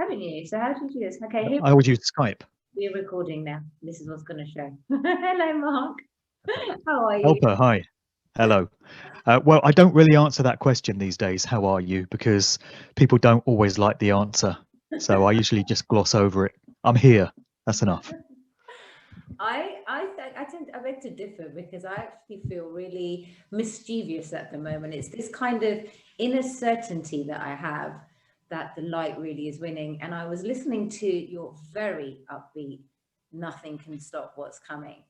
haven't you? So how do you do this? Okay, here I always use Skype. we're recording now. This is what's going to show. Hello, Mark. How are you? Alpa, hi. Hello. Well, I don't really answer that question these days, how are you? Because people don't always like the answer. So I usually just gloss over it. I'm here. That's enough. I beg to differ because I actually feel really mischievous at the moment. It's this kind of inner certainty that I have that the light really is winning. And I was listening to your very upbeat, nothing can stop what's coming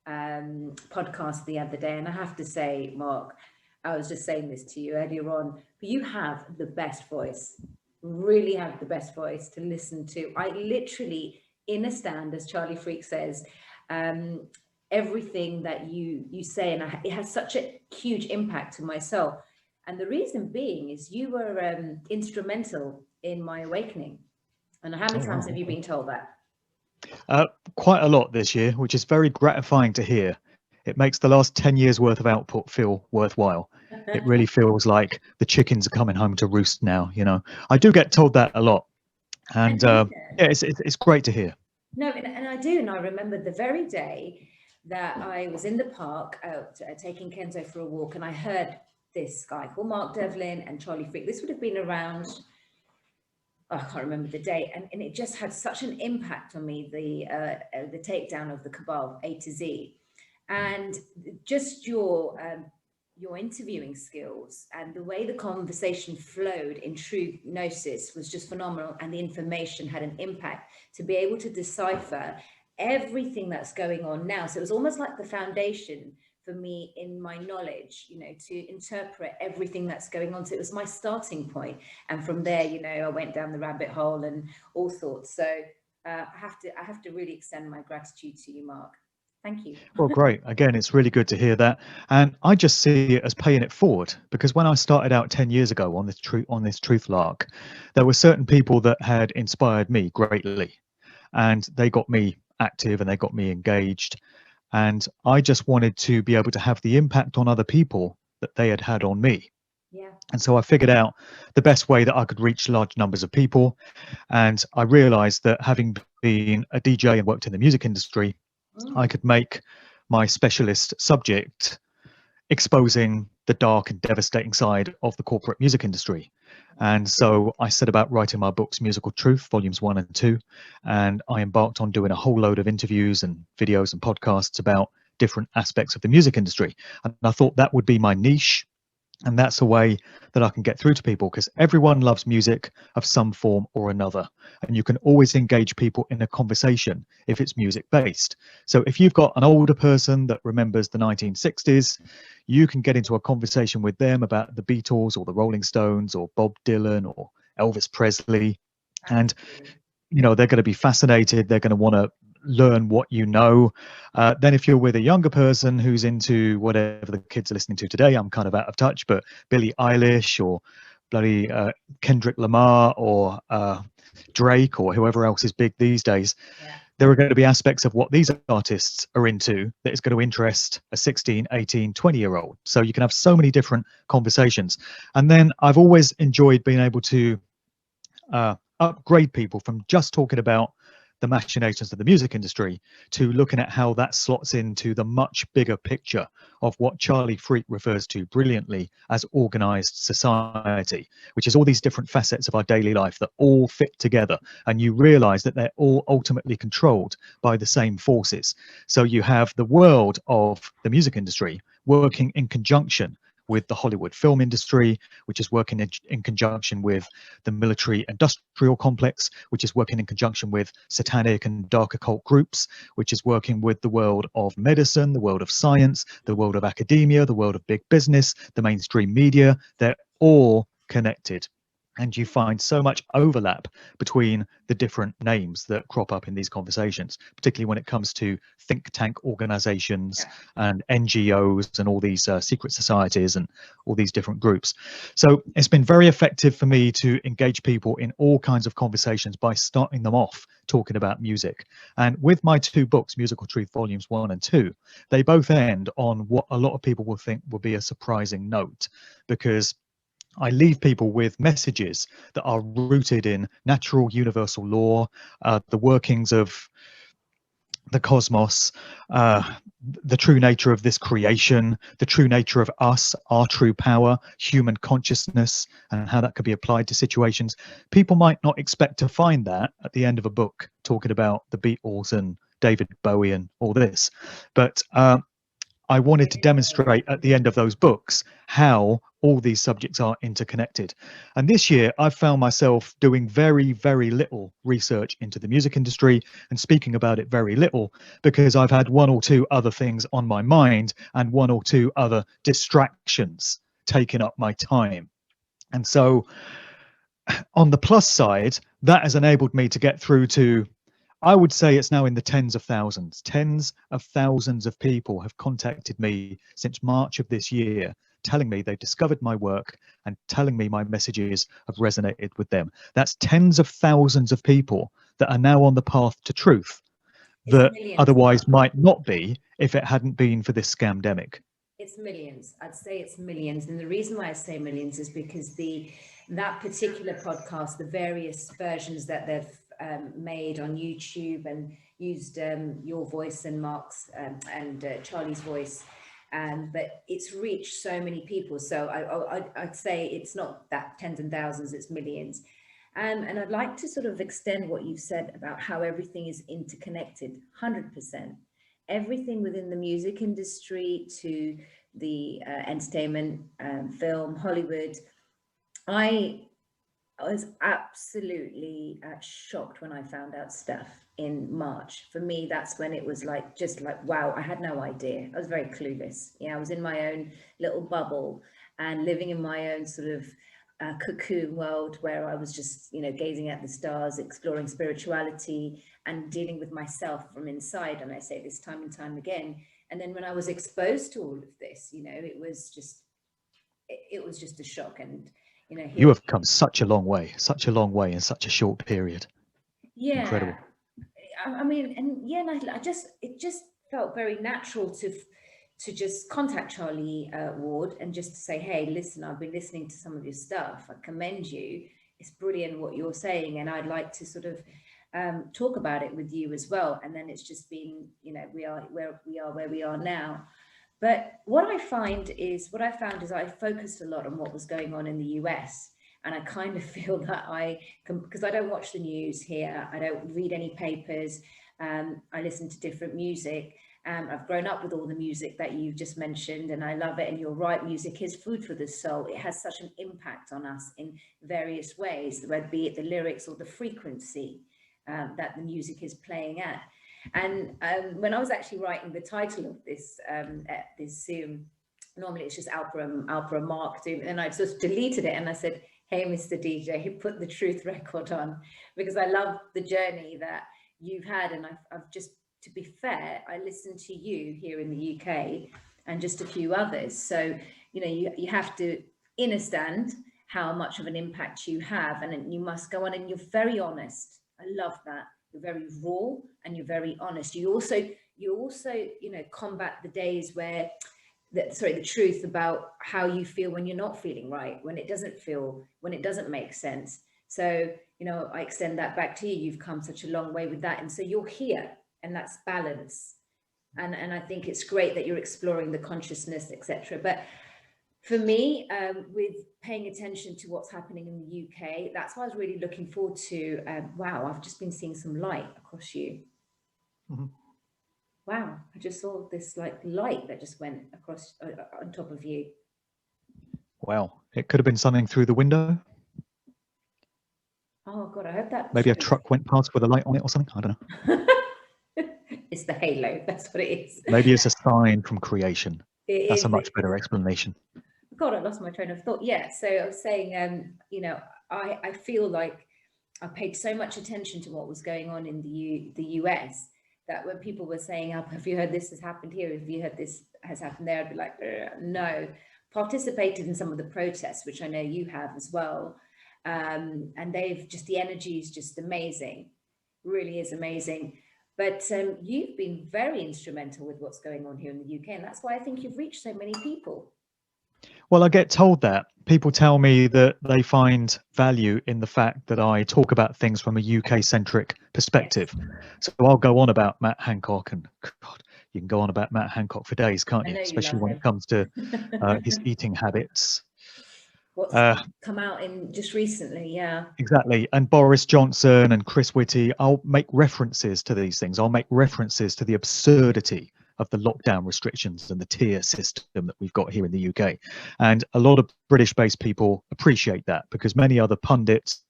podcast the other day. And I have to say, Mark, I was just saying this to you earlier on, but you have the best voice, really have the best voice to listen to. I literally, in a stand, as Charlie Freek says, everything that you say, and it has such a huge impact to myself. And the reason being is you were instrumental in my awakening. And how many times have you been told that? Quite a lot this year, which is very gratifying to hear. It makes the last 10 years worth of output feel worthwhile. It really feels like the chickens are coming home to roost now, you know. I do get told that a lot. And yeah, it's great to hear. No, and I do. And I remember the very day that I was in the park taking Kenzo for a walk, and I heard this guy called Mark Devlin and Charlie Freek. This would have been around, I can't remember the date, and it just had such an impact on me, the takedown of the cabal, A to Z. And just your interviewing skills and the way the conversation flowed in true gnosis was just phenomenal. And the information had an impact to be able to decipher everything that's going on now. So it was almost like the foundation for me in my knowledge, you know, to interpret everything that's going on. So it was my starting point. And from there, you know, I went down the rabbit hole and all sorts. So I have to really extend my gratitude to you, Mark. Thank you. Well, great. Again, it's really good to hear that. And I just see it as paying it forward, because when I started out 10 years ago on this truth lark, there were certain people that had inspired me greatly, and they got me active and they got me engaged. And I just wanted to be able to have the impact on other people that they had had on me. Yeah. And so I figured out the best way that I could reach large numbers of people. And I realized that having been a DJ and worked in the music industry, I could make my specialist subject exposing the dark and devastating side of the corporate music industry. And so I set about writing my books, Musical Truth, volumes 1 and 2. And I embarked on doing a whole load of interviews and videos and podcasts about different aspects of the music industry. And I thought that would be my niche. And that's a way that I can get through to people, because everyone loves music of some form or another. And you can always engage people in a conversation if it's music based. So if you've got an older person that remembers the 1960s, you can get into a conversation with them about the Beatles or the Rolling Stones or Bob Dylan or Elvis Presley. And, you know, they're going to be fascinated. They're going to want to learn what you know. Then if you're with a younger person who's into whatever the kids are listening to today, I'm kind of out of touch, but Billie Eilish or bloody Kendrick Lamar or Drake or whoever else is big these days, there are going to be aspects of what these artists are into that is going to interest a 16, 18, 20-year-old. So you can have so many different conversations. And then I've always enjoyed being able to upgrade people from just talking about the machinations of the music industry to looking at how that slots into the much bigger picture of what Charlie Freek refers to brilliantly as organized society, which is all these different facets of our daily life that all fit together. And you realize that they're all ultimately controlled by the same forces. So you have the world of the music industry working in conjunction with the Hollywood film industry, which is working in conjunction with the military industrial complex, which is working in conjunction with satanic and dark occult groups, which is working with the world of medicine, the world of science, the world of academia, the world of big business, the mainstream media. They're all connected. And you find so much overlap between the different names that crop up in these conversations, particularly when it comes to think tank organizations and NGOs and all these secret societies and all these different groups. So it's been very effective for me to engage people in all kinds of conversations by starting them off talking about music. And with my 2 books, Musical Truth Volumes 1 and 2, they both end on what a lot of people will think will be a surprising note, because I leave people with messages that are rooted in natural universal law, the workings of the cosmos, the true nature of this creation, the true nature of us, our true power, human consciousness, and how that could be applied to situations. People might not expect to find that at the end of a book talking about the Beatles and David Bowie and all this, but I wanted to demonstrate at the end of those books how all these subjects are interconnected. And this year, I've found myself doing very, very little research into the music industry and speaking about it very little, because I've had one or two other things on my mind and one or two other distractions taking up my time. And so on the plus side, that has enabled me to get through to, I would say it's now in the tens of thousands. Tens of thousands of people have contacted me since March of this year, telling me they've discovered my work and telling me my messages have resonated with them. That's tens of thousands of people that are now on the path to truth that otherwise might not be if it hadn't been for this scamdemic. It's millions. I'd say it's millions. And the reason why I say millions is because that particular podcast, the various versions that they've made on YouTube and used your voice and Mark's and Charlie's voice, but it's reached so many people. So I'd say it's not that tens and thousands, it's millions. And I'd like to sort of extend what you've said about how everything is interconnected, 100%. Everything within the music industry to the entertainment, film, Hollywood. I was absolutely shocked when I found out stuff in March. For me, that's when it was like, just like, wow, I had no idea. I was very clueless. Yeah, I was in my own little bubble and living in my own sort of cocoon world where I was just, gazing at the stars, exploring spirituality and dealing with myself from inside. And I say this time and time again. And then when I was exposed to all of this, it was just a shock. And, you have come such a long way in such a short period. Yeah. Incredible. I mean, and yeah, and it just felt very natural to just contact Charlie Ward and just to say, hey, listen, I've been listening to some of your stuff. I commend you. It's brilliant what you're saying. And I'd like to sort of talk about it with you as well. And then it's just been, we are where we are now. But what I found is I focused a lot on what was going on in the US. And I kind of feel that because I don't watch the news here, I don't read any papers, I listen to different music. I've grown up with all the music that you've just mentioned, and I love it. And you're right, music is food for the soul. It has such an impact on us in various ways, whether be it the lyrics or the frequency that the music is playing at. And when I was actually writing the title of this Zoom, normally it's just Alpa and Mark Zoom, and I just deleted it and I said, hey, Mr. DJ, put the truth record on, because I love the journey that you've had. And I've just, to be fair, I listened to you here in the UK and just a few others. So, you have to understand how much of an impact you have, and you must go on, and you're very honest. I love that. You're very raw and you're very honest. You also, combat the days where, the truth about how you feel when you're not feeling right, when it doesn't make sense. So, I extend that back to you. You've come such a long way with that. And so you're here, and that's balance. And I think it's great that you're exploring the consciousness, etc. But for me, with paying attention to what's happening in the UK, that's why I was really looking forward to, wow, I've just been seeing some light across you. Mm-hmm. Wow, I just saw this light that just went across on top of you. Wow, it could have been something through the window. Oh God, I hope that. Maybe a truck went past with a light on it or something. I don't know. It's the halo. That's what it is. Maybe it's a sign from creation. That's a much better explanation. God, I lost my train of thought. Yeah, so I was saying, I feel like I paid so much attention to what was going on in the US that when people were saying, oh, have you heard this has happened here? Have you heard this has happened there? I'd be like, no. Participated in some of the protests, which I know you have as well. And the energy is just amazing, really is amazing. But you've been very instrumental with what's going on here in the UK. And that's why I think you've reached so many people. Well, I get told that. People tell me that they find value in the fact that I talk about things from a UK-centric Yes, perspective. So I'll go on about Matt Hancock, and God, you can go on about Matt Hancock for days, can't I you? know you Especially love when it him. comes to his eating habits. What's Uh, come out in just recently? Yeah. exactly. And Boris Johnson and Chris Whitty, I'll make references to these things. I'll make references to the absurdity of the lockdown restrictions and the tier system that we've got here in the UK. And a lot of British-based people appreciate that, because many other pundits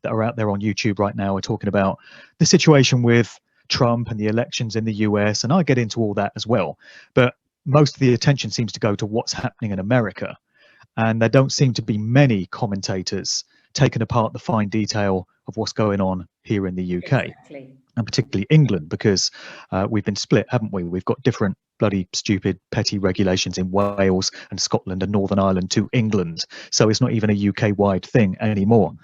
that are out there on YouTube right now are talking about the situation with Trump and the elections in the US. And I get into all that as well. But most of the attention seems to go to what's happening in America. And there don't seem to be many commentators taking apart the fine detail of what's going on here in the UK, Exactly. and particularly England, because we've been split, haven't we? We've got different bloody stupid petty regulations in Wales and Scotland and Northern Ireland to England. So it's not even a UK-wide thing anymore.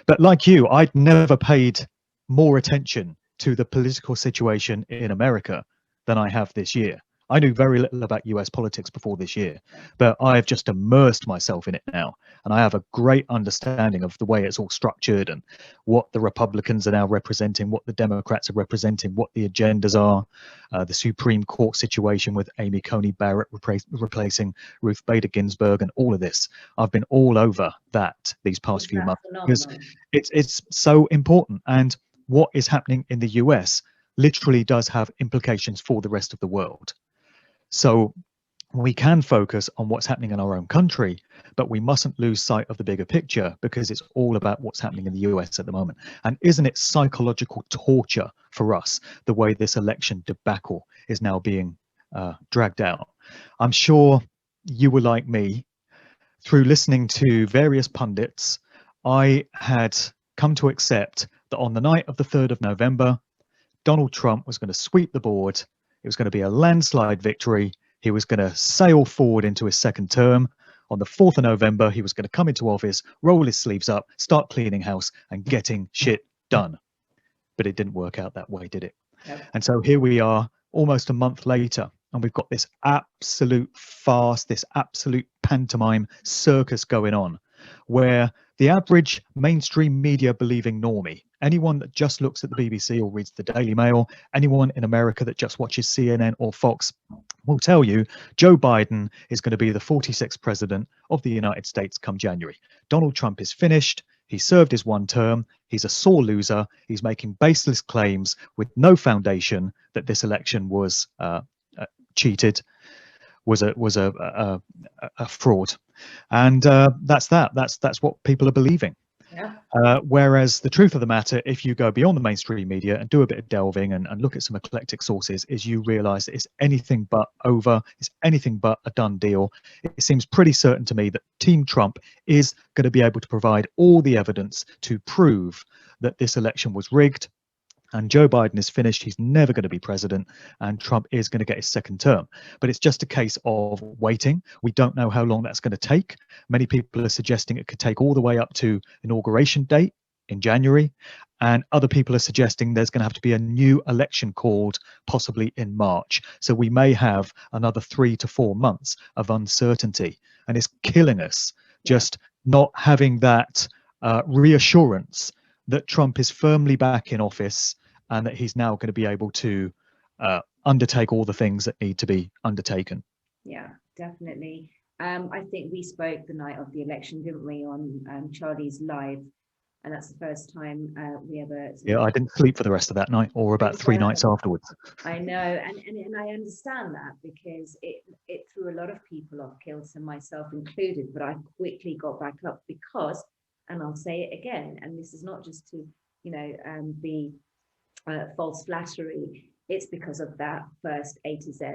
But like you, I'd never paid more attention to the political situation in America than I have this year. I knew very little about US politics before this year, but I've just immersed myself in it now. And I have a great understanding of the way it's all structured and what the Republicans are now representing, what the Democrats are representing, what the agendas are, the Supreme Court situation with Amy Coney Barrett replacing Ruth Bader Ginsburg, and all of this. I've been all over that these past Is few that months because phenomenal? it's so important. And what is happening in the US literally does have implications for the rest of the world. So we can focus on what's happening in our own country, but we mustn't lose sight of the bigger picture, because it's all about what's happening in the US at the moment. And isn't it psychological torture for us, the way this election debacle is now being dragged out? I'm sure you were like me. Through listening to various pundits, I had come to accept that on the night of the 3rd of November, Donald Trump was going to sweep the board. It was going to be a landslide victory. He was going to sail forward into his second term. On the 4th of November, he was going to come into office, roll his sleeves up, start cleaning house and getting shit done. But it didn't work out that way, did it? Yep. And so here we are almost a month later, and we've got this absolute farce, this absolute pantomime circus going on, where the average mainstream media believing normie, anyone that just looks at the BBC or reads the Daily Mail, anyone in America that just watches CNN or Fox, will tell you Joe Biden is going to be the 46th president of the United States come January. Donald Trump is finished. He served his one term. He's a sore loser. He's making baseless claims with no foundation that this election was cheated, was a fraud, and that's what people are believing. Yeah. Whereas the truth of the matter, if you go beyond the mainstream media and do a bit of delving and look at some eclectic sources, is you realize that it's anything but over. It's anything but a done deal. It seems pretty certain to me that Team Trump is going to be able to provide all the evidence to prove that this election was rigged, and Joe Biden is finished. He's never going to be president, and Trump is going to get his second term. But it's just a case of waiting. We don't know how long that's going to take. Many people are suggesting it could take all the way up to inauguration date in January, and other people are suggesting there's going to have to be a new election called possibly in March. So we may have another 3 to 4 months of uncertainty, and it's killing us just not having that reassurance that Trump is firmly back in office and that he's now going to be able to undertake all the things that need to be undertaken. Yeah, definitely. I think we spoke the night of the election, didn't we, on Charlie's live, and that's the first time we ever. Yeah, I didn't sleep for the rest of that night, or about 3 nights afterwards. I know, and I understand that, because it threw a lot of people off kilter, myself included. But I quickly got back up because, and I'll say it again, and this is not just to be false flattery. It's because of that first A to Z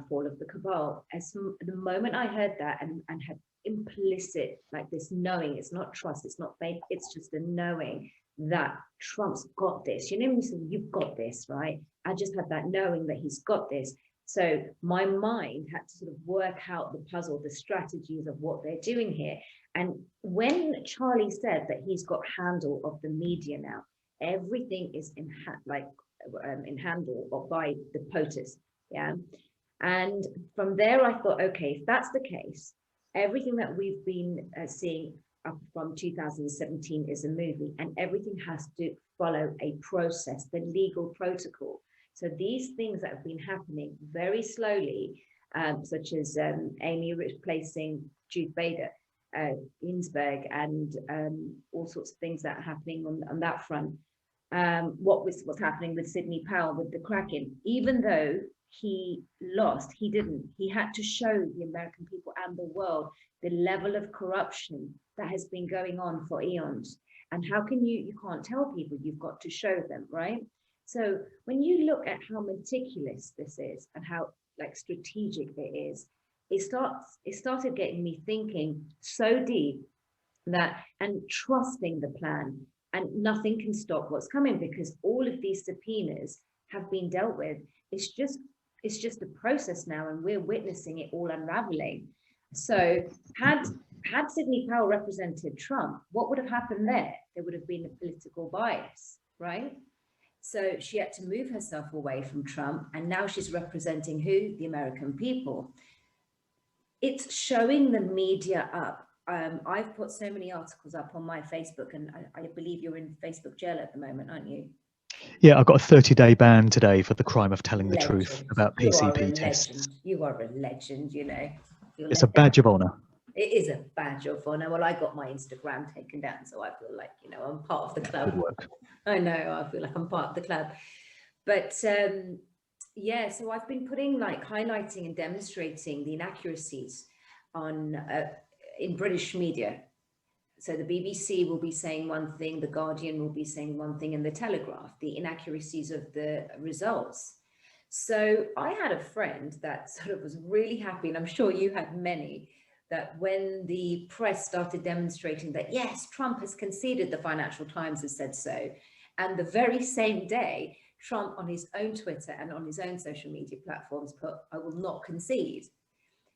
fall of the cabal. As the moment I heard that and had implicit, like this knowing, it's not trust, it's not faith, it's just a knowing that Trump's got this. You know, when you say you've got this, right? I just had that knowing that he's got this. So my mind had to sort of work out the puzzle, the strategies of what they're doing here. And when Charlie said that he's got handle of the media now, everything is in handle or by the POTUS, yeah. And from there I thought, okay, if that's the case, everything that we've been seeing up from 2017 is a movie, and everything has to follow a process, the legal protocol. So these things that have been happening very slowly, such as Amy replacing Jude Bader, Ginsburg, and all sorts of things that are happening on that front. What's happening with Sidney Powell with the Kraken, even though he lost, he didn't. He had to show the American people and the world the level of corruption that has been going on for eons. And how can you can't tell people, you've got to show them, right? So when you look at how meticulous this is and how like strategic it is, it started getting me thinking so deep that, and trusting the plan, and nothing can stop what's coming, because all of these subpoenas have been dealt with. It's just a process now, and we're witnessing it all unraveling. So had Sidney Powell represented Trump, what would have happened there? There would have been a political bias, right? So she had to move herself away from Trump, and now she's representing who? The American people. It's showing the media up. I've put so many articles up on my Facebook, and I believe you're in Facebook jail at the moment, aren't you? Yeah, I got a 30-day ban today for the crime of telling the truth about PCP tests. You are a legend, you know. It's a badge of honor. It is a badge of honor. Well, I got my Instagram taken down, so I feel like, you know, I'm part of the club. Good work. I know, I feel like I'm part of the club. But yeah, so I've been putting, like, highlighting and demonstrating the inaccuracies on in British media. So the BBC will be saying one thing, the Guardian will be saying one thing, and the Telegraph, the inaccuracies of the results. So I had a friend that sort of was really happy, and I'm sure you had many, that when the press started demonstrating that, yes, Trump has conceded, the Financial Times has said so, and the very same day, Trump on his own Twitter and on his own social media platforms put, I will not concede.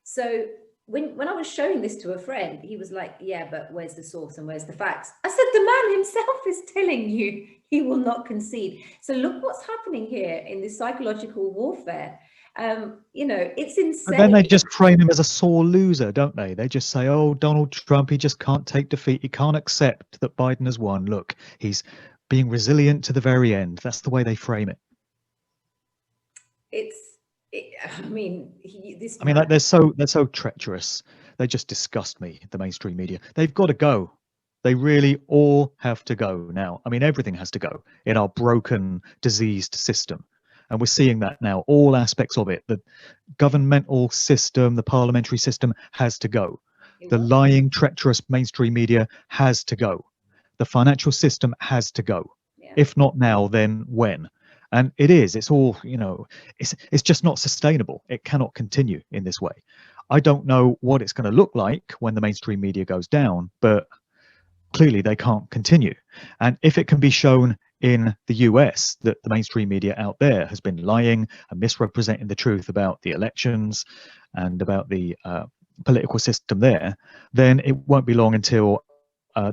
So when I was showing this to a friend, he was like, yeah, but where's the source and where's the facts? I said, the man himself is telling you he will not concede. So look what's happening here in this psychological warfare. You know, it's insane. And then they just frame him as a sore loser, don't they? They just say, oh, Donald Trump, he just can't take defeat. He can't accept that Biden has won. Look, he's being resilient to the very end. That's the way they frame it. I mean, like they're so treacherous. They just disgust me, the mainstream media. They've got to go. They really all have to go now. I mean, everything has to go in our broken, diseased system. And we're seeing that now, all aspects of it. The governmental system, the parliamentary system has to go. The lying, treacherous mainstream media has to go. The financial system has to go. Yeah. If not now, then when? And it's all, you know, it's just not sustainable. It cannot continue in this way. I don't know what it's going to look like when the mainstream media goes down, but clearly they can't continue. And if it can be shown in the US that the mainstream media out there has been lying and misrepresenting the truth about the elections and about the political system there, then it won't be long until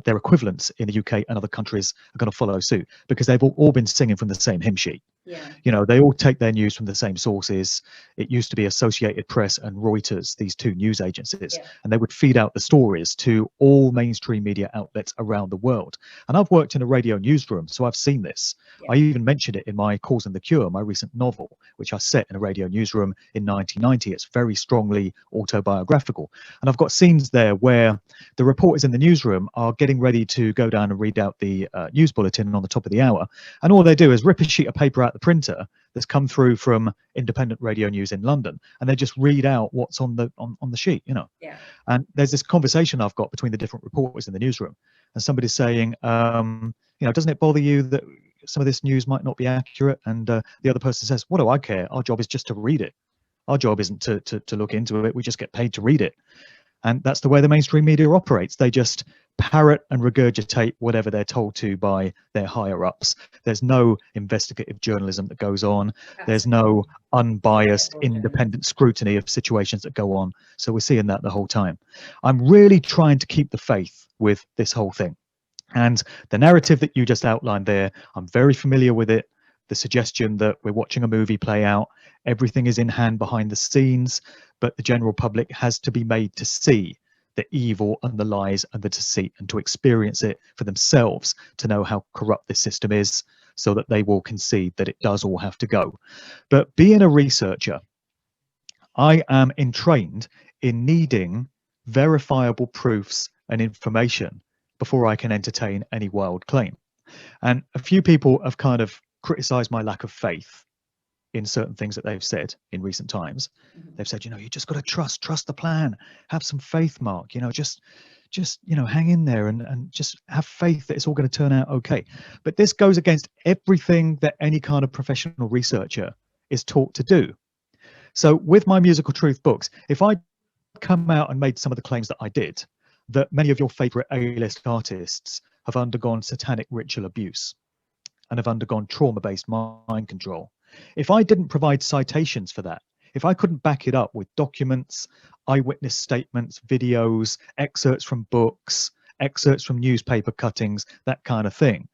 their equivalents in the UK and other countries are going to follow suit, because they've all been singing from the same hymn sheet. Yeah. You know, they all take their news from the same sources. It used to be Associated Press and Reuters, these two news agencies, and they would feed out the stories to all mainstream media outlets around the world. And I've worked in a radio newsroom, so I've seen this. I even mentioned it in my Cause and the Cure, my recent novel, which I set in a radio newsroom in 1990. It's very strongly autobiographical. And I've got scenes there where the reporters in the newsroom are getting ready to go down and read out the news bulletin on the top of the hour. And all they do is rip a sheet of paper out the printer that's come through from independent radio news in London, and they just read out what's on the sheet, you know. And there's this conversation I've got between the different reporters in the newsroom, and somebody's saying, you know, doesn't it bother you that some of this news might not be accurate? And the other person says, what do I care? Our job is just to read it. Our job isn't to look into it. We just get paid to read it. And that's the way the mainstream media operates. They just parrot and regurgitate whatever they're told to by their higher ups. There's no investigative journalism that goes on. There's no unbiased, independent scrutiny of situations that go on. So we're seeing that the whole time. I'm really trying to keep the faith with this whole thing. And the narrative that you just outlined there, I'm very familiar with it. The suggestion that we're watching a movie play out, everything is in hand behind the scenes, but the general public has to be made to see the evil and the lies and the deceit, and to experience it for themselves, to know how corrupt this system is, so that they will concede that it does all have to go. But being a researcher, I am entrained in needing verifiable proofs and information before I can entertain any wild claim. And a few people have kind of criticized my lack of faith in certain things that they've said in recent times. They've said, you just got to trust the plan, have some faith, Mark, just hang in there and just have faith that it's all going to turn out okay. But this goes against everything that any kind of professional researcher is taught to do. So with my Musical Truth books, if I come out and made some of the claims that I did, that many of your favorite A-list artists have undergone satanic ritual abuse and have undergone trauma-based mind control, if I didn't provide citations for that, if I couldn't back it up with documents, eyewitness statements, videos, excerpts from books, excerpts from newspaper cuttings, that kind of thing,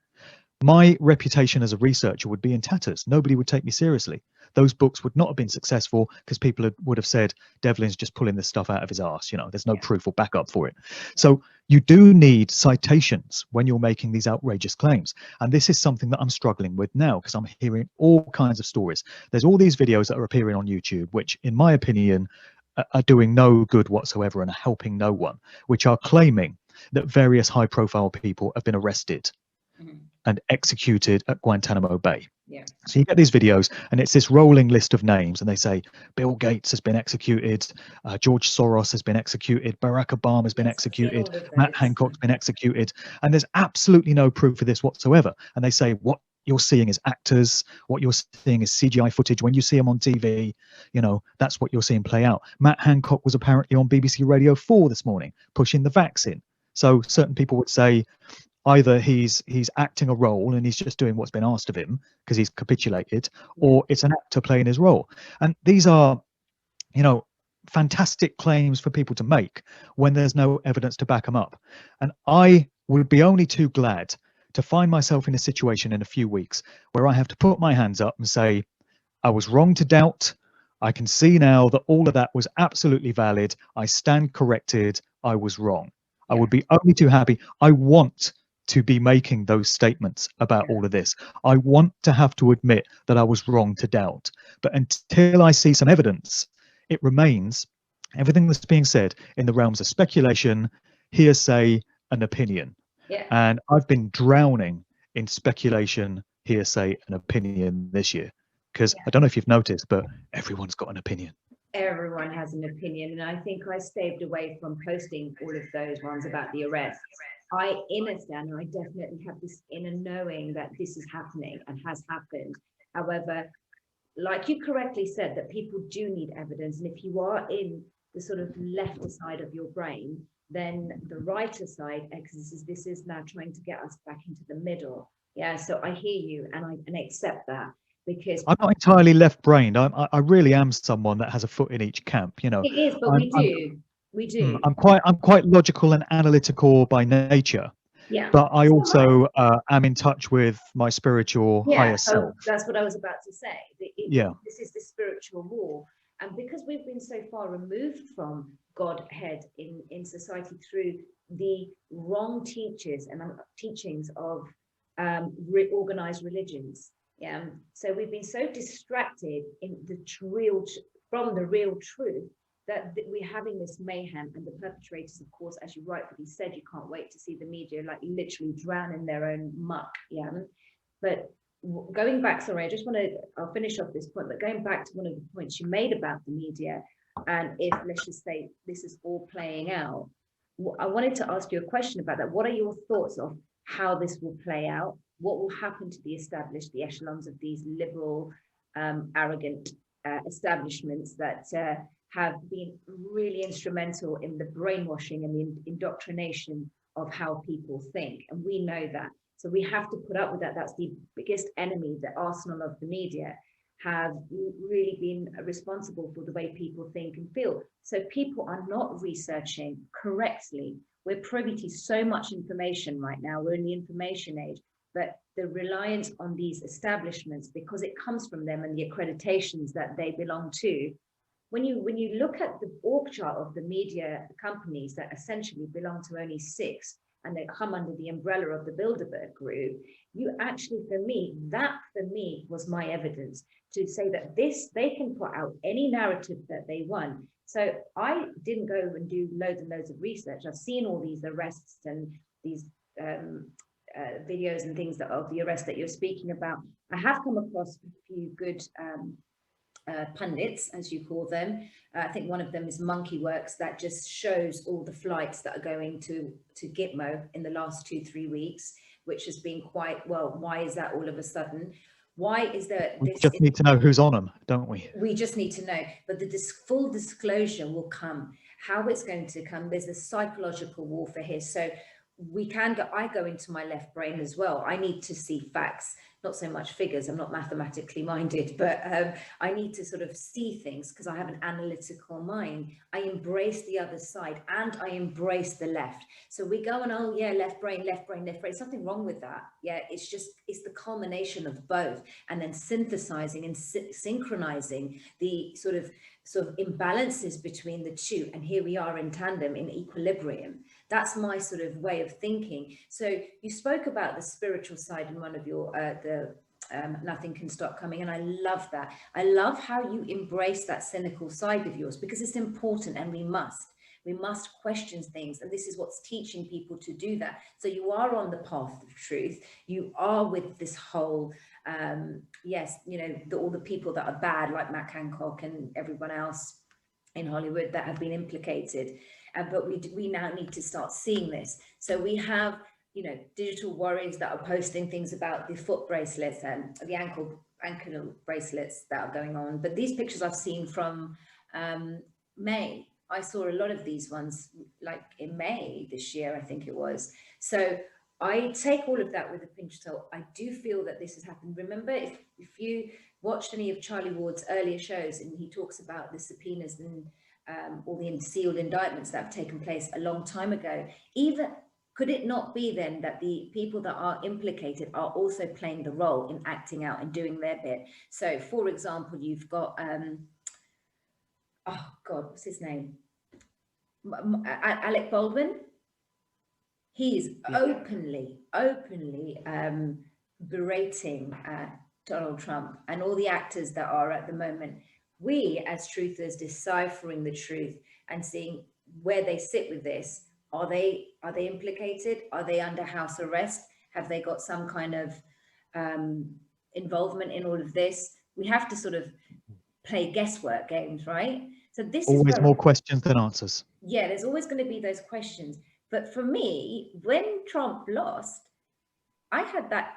my reputation as a researcher would be in tatters. Nobody would take me seriously. Those books would not have been successful because people would have said Devlin's just pulling this stuff out of his arse. There's no proof or backup for it. So you do need citations when you're making these outrageous claims. And this is something that I'm struggling with now, because I'm hearing all kinds of stories. There's all these videos that are appearing on YouTube, which in my opinion are doing no good whatsoever and are helping no one, which are claiming that various high profile people have been arrested and executed at Guantanamo Bay. Yeah. So you get these videos and it's this rolling list of names, and they say Bill Gates has been executed, George Soros has been executed, Barack Obama has been executed, Matt Hancock's been executed, and there's absolutely no proof of this whatsoever. And they say what you're seeing is actors, what you're seeing is CGI footage. When you see them on TV, that's what you're seeing play out. Matt Hancock was apparently on BBC Radio 4 this morning pushing the vaccine. So certain people would say either he's acting a role and he's just doing what's been asked of him because he's capitulated, or it's an actor playing his role. And these are, fantastic claims for people to make when there's no evidence to back them up. And I would be only too glad to find myself in a situation in a few weeks where I have to put my hands up and say, I was wrong to doubt. I can see now that all of that was absolutely valid. I stand corrected. I was wrong. I would be only too happy. I want to be making those statements about all of this. I want to have to admit that I was wrong to doubt. But until I see some evidence, it remains everything that's being said in the realms of speculation, hearsay, and opinion. Yeah. And I've been drowning in speculation, hearsay, and opinion this year. Because I don't know if you've noticed, but everyone's got an opinion. Everyone has an opinion. And I think I staved away from posting all of those ones about the arrests. I understand, and I definitely have this inner knowing that this is happening and has happened. However, like you correctly said, that people do need evidence. And if you are in the sort of left side of your brain, then the righter side, this is now trying to get us back into the middle. Yeah, so I hear you and I accept that, because I'm not entirely left-brained. I really am someone that has a foot in each camp. It is, but we do. I'm quite logical and analytical by nature. Yeah. But I also am in touch with my spiritual higher self. That's what I was about to say. This is the spiritual war. And because we've been so far removed from Godhead in society through the wrong teachings of organized religions. Yeah. So we've been so distracted from the real truth that we're having this mayhem, and the perpetrators, of course, as you rightfully said, you can't wait to see the media like literally drown in their own muck. Yeah. But going back, sorry, I'll finish off this point, but going back to one of the points you made about the media, and if, let's just say, this is all playing out, I wanted to ask you a question about that. What are your thoughts of how this will play out? What will happen to the echelons of these liberal, arrogant establishments that have been really instrumental in the brainwashing and the indoctrination of how people think? And we know that. So we have to put up with that. That's the biggest enemy. The arsenal of the media have really been responsible for the way people think and feel. So people are not researching correctly. We're privy to so much information right now. We're in the information age, but the reliance on these establishments, because it comes from them and the accreditations that they belong to, when you look at the org chart of the media companies that essentially belong to only 6, and they come under the umbrella of the Bilderberg group, you actually, for me, was my evidence to say that they can put out any narrative that they want. So I didn't go and do loads and loads of research. I've seen all these arrests and these videos and things of the arrest that you're speaking about. I have come across a few good pundits, as you call them. I think one of them is Monkey Works, that just shows all the flights that are going to Gitmo in the last 2-3 weeks, which has been quite, well, why is that all of a sudden? Why is there We this? just need to know who's on them, don't we? We just need to know, but the full disclosure will come. How it's going to come, there's a psychological warfare here. So we can go, I go into my left brain as well. I need to see facts, not so much figures. I'm not mathematically minded, but I need to sort of see things because I have an analytical mind. I embrace the other side and I embrace the left. So we go and, oh yeah, left brain, left brain, left brain. Something wrong with that. Yeah, it's the culmination of both, and then synthesizing and synchronizing the sort of imbalances between the two. And here we are in tandem, in equilibrium. That's my sort of way of thinking. So you spoke about the spiritual side in one of your, Nothing Can Stop Coming. And I love that. I love how you embrace that cynical side of yours, because it's important and we must question things. And this is what's teaching people to do that. So you are on the path of truth. You are with this whole, yes, you know, all the people that are bad, like Matt Hancock and everyone else in Hollywood that have been implicated. But we now need to start seeing this. So we have, you know, digital warriors that are posting things about the foot bracelets and the ankle bracelets that are going on. But these pictures I've seen from May. I saw a lot of these ones like in May this year, I think it was. So I take all of that with a pinch of salt. I do feel that this has happened. Remember, if you watched any of Charlie Ward's earlier shows, and he talks about the subpoenas and all the sealed indictments that have taken place a long time ago, even could it not be then that the people that are implicated are also playing the role in acting out and doing their bit? So, for example, you've got, oh God, what's his name? Alec Baldwin. He's openly berating Donald Trump and all the actors that are at the moment. We as truthers deciphering the truth and seeing where they sit with this. Are they implicated? Are they under house arrest? Have they got some kind of involvement in all of this? We have to sort of play guesswork games, right? So this is always more questions than answers. Yeah, there's always going to be those questions. But for me, when Trump lost, I had that.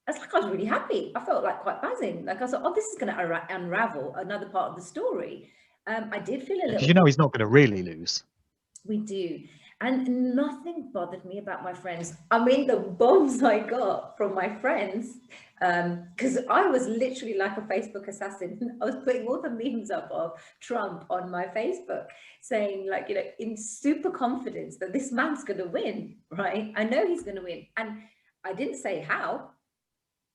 I was really happy. I felt like quite buzzing. Like I thought, oh, this is going to unravel another part of the story. I did feel a little. You know, he's not going to really lose. We do. And nothing bothered me about my friends. I mean, the bombs I got from my friends, because I was literally like a Facebook assassin. I was putting all the memes up of Trump on my Facebook, saying like, you know, in super confidence that this man's going to win, right? I know he's going to win. And I didn't say how.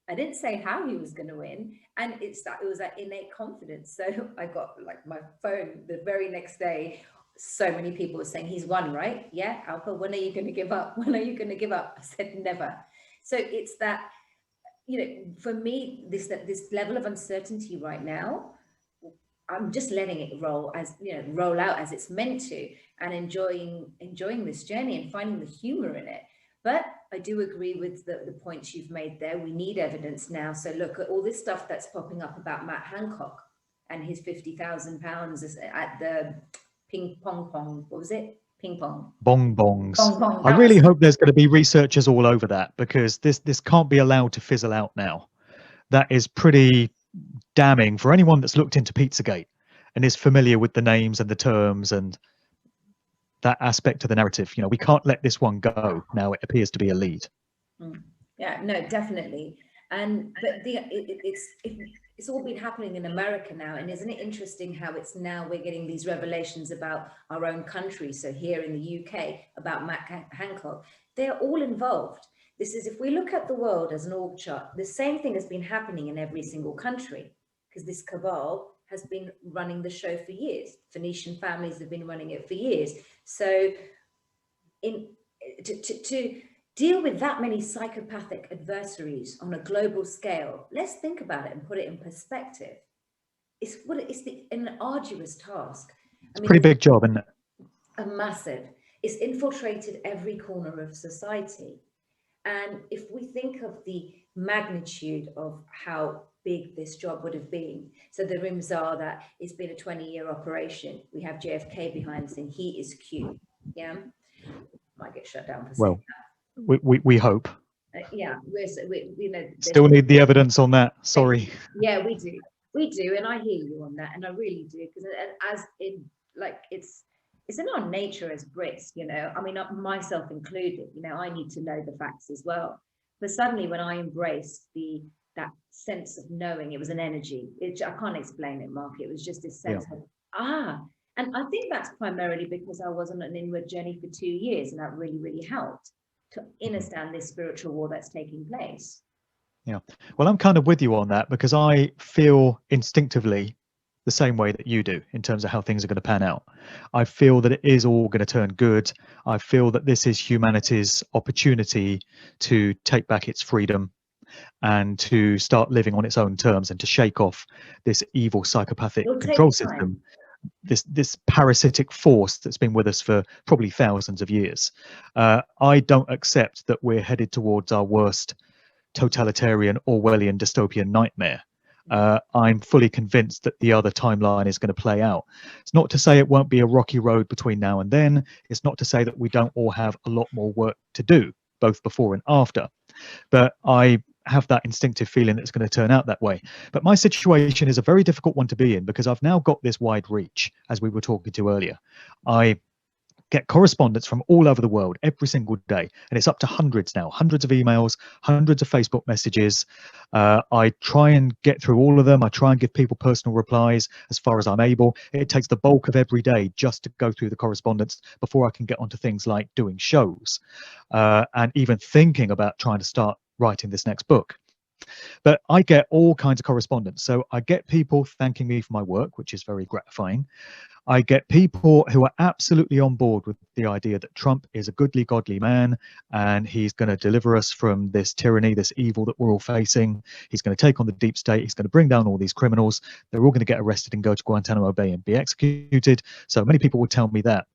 I didn't say how he was going to win. And it was that innate confidence. So I got like my phone the very next day. So many people were saying he's won, right? Yeah, Alpa, when are you going to give up? When are you going to give up? I said never. So it's that, you know, for me, this level of uncertainty right now, I'm just letting it roll out as it's meant to, and enjoying this journey and finding the humor in it. But I do agree with the points you've made there. We need evidence now. So look at all this stuff that's popping up about Matt Hancock and his £50,000 at the ping pong, what was it? Ping pong. Bong bongs. Bong bong. I really hope there's going to be researchers all over that, because this can't be allowed to fizzle out now. That is pretty damning for anyone that's looked into Pizzagate and is familiar with the names and the terms and that aspect of the narrative. You know, we can't let this one go now. It appears to be a lead. Yeah, no, definitely. And but it's all been happening in America now, and isn't it interesting how it's now we're getting these revelations about our own country? So here in the UK about Matt Hancock, they're all involved. This is, if we look at the world as an org chart, the same thing has been happening in every single country, because this cabal has been running the show for years. Phoenician families have been running it for years. So to deal with that many psychopathic adversaries on a global scale, let's think about it and put it in perspective. It's an arduous task. I mean, Pretty big job, isn't it? A massive. It's infiltrated every corner of society. And if we think of the magnitude of how big this job would have been, so the rumors are that it's been a 20-year operation. We have JFK behind us, and he is Q. Yeah, might get shut down for saying that. We hope. Yeah, we still need the evidence on that. Sorry. Yeah, we do, and I hear you on that, and I really do, because as in like it's in our nature as Brits, you know, I mean, myself included, you know, I need to know the facts as well. But suddenly when I embraced that sense of knowing, it was an energy. I can't explain it, Mark. It was just this sense of, and I think that's primarily because I was on an inward journey for 2 years, and that really, really helped to understand this spiritual war that's taking place. Yeah. Well, I'm kind of with you on that, because I feel instinctively the same way that you do in terms of how things are going to pan out. I feel that it is all going to turn good. I feel that this is humanity's opportunity to take back its freedom and to start living on its own terms, and to shake off this evil psychopathic control system, this parasitic force that's been with us for probably thousands of years. I don't accept that we're headed towards our worst totalitarian Orwellian dystopian nightmare. I'm fully convinced that the other timeline is going to play out. It's not to say it won't be a rocky road between now and then. It's not to say that we don't all have a lot more work to do, both before and after. But I have that instinctive feeling that it's going to turn out that way. But my situation is a very difficult one to be in, because I've now got this wide reach, as we were talking to earlier. I get correspondence from all over the world every single day, and it's up to hundreds now, hundreds of emails, hundreds of Facebook messages. I try and get through all of them. I try and give people personal replies as far as I'm able. It takes the bulk of every day just to go through the correspondence before I can get onto things like doing shows, and even thinking about trying to start writing this next book. But I get all kinds of correspondence. So I get people thanking me for my work, which is very gratifying. I get people who are absolutely on board with the idea that Trump is a goodly, godly man, and he's going to deliver us from this tyranny, this evil that we're all facing. He's going to take on the deep state. He's going to bring down all these criminals. They're all going to get arrested and go to Guantanamo Bay and be executed. So many people will tell me that.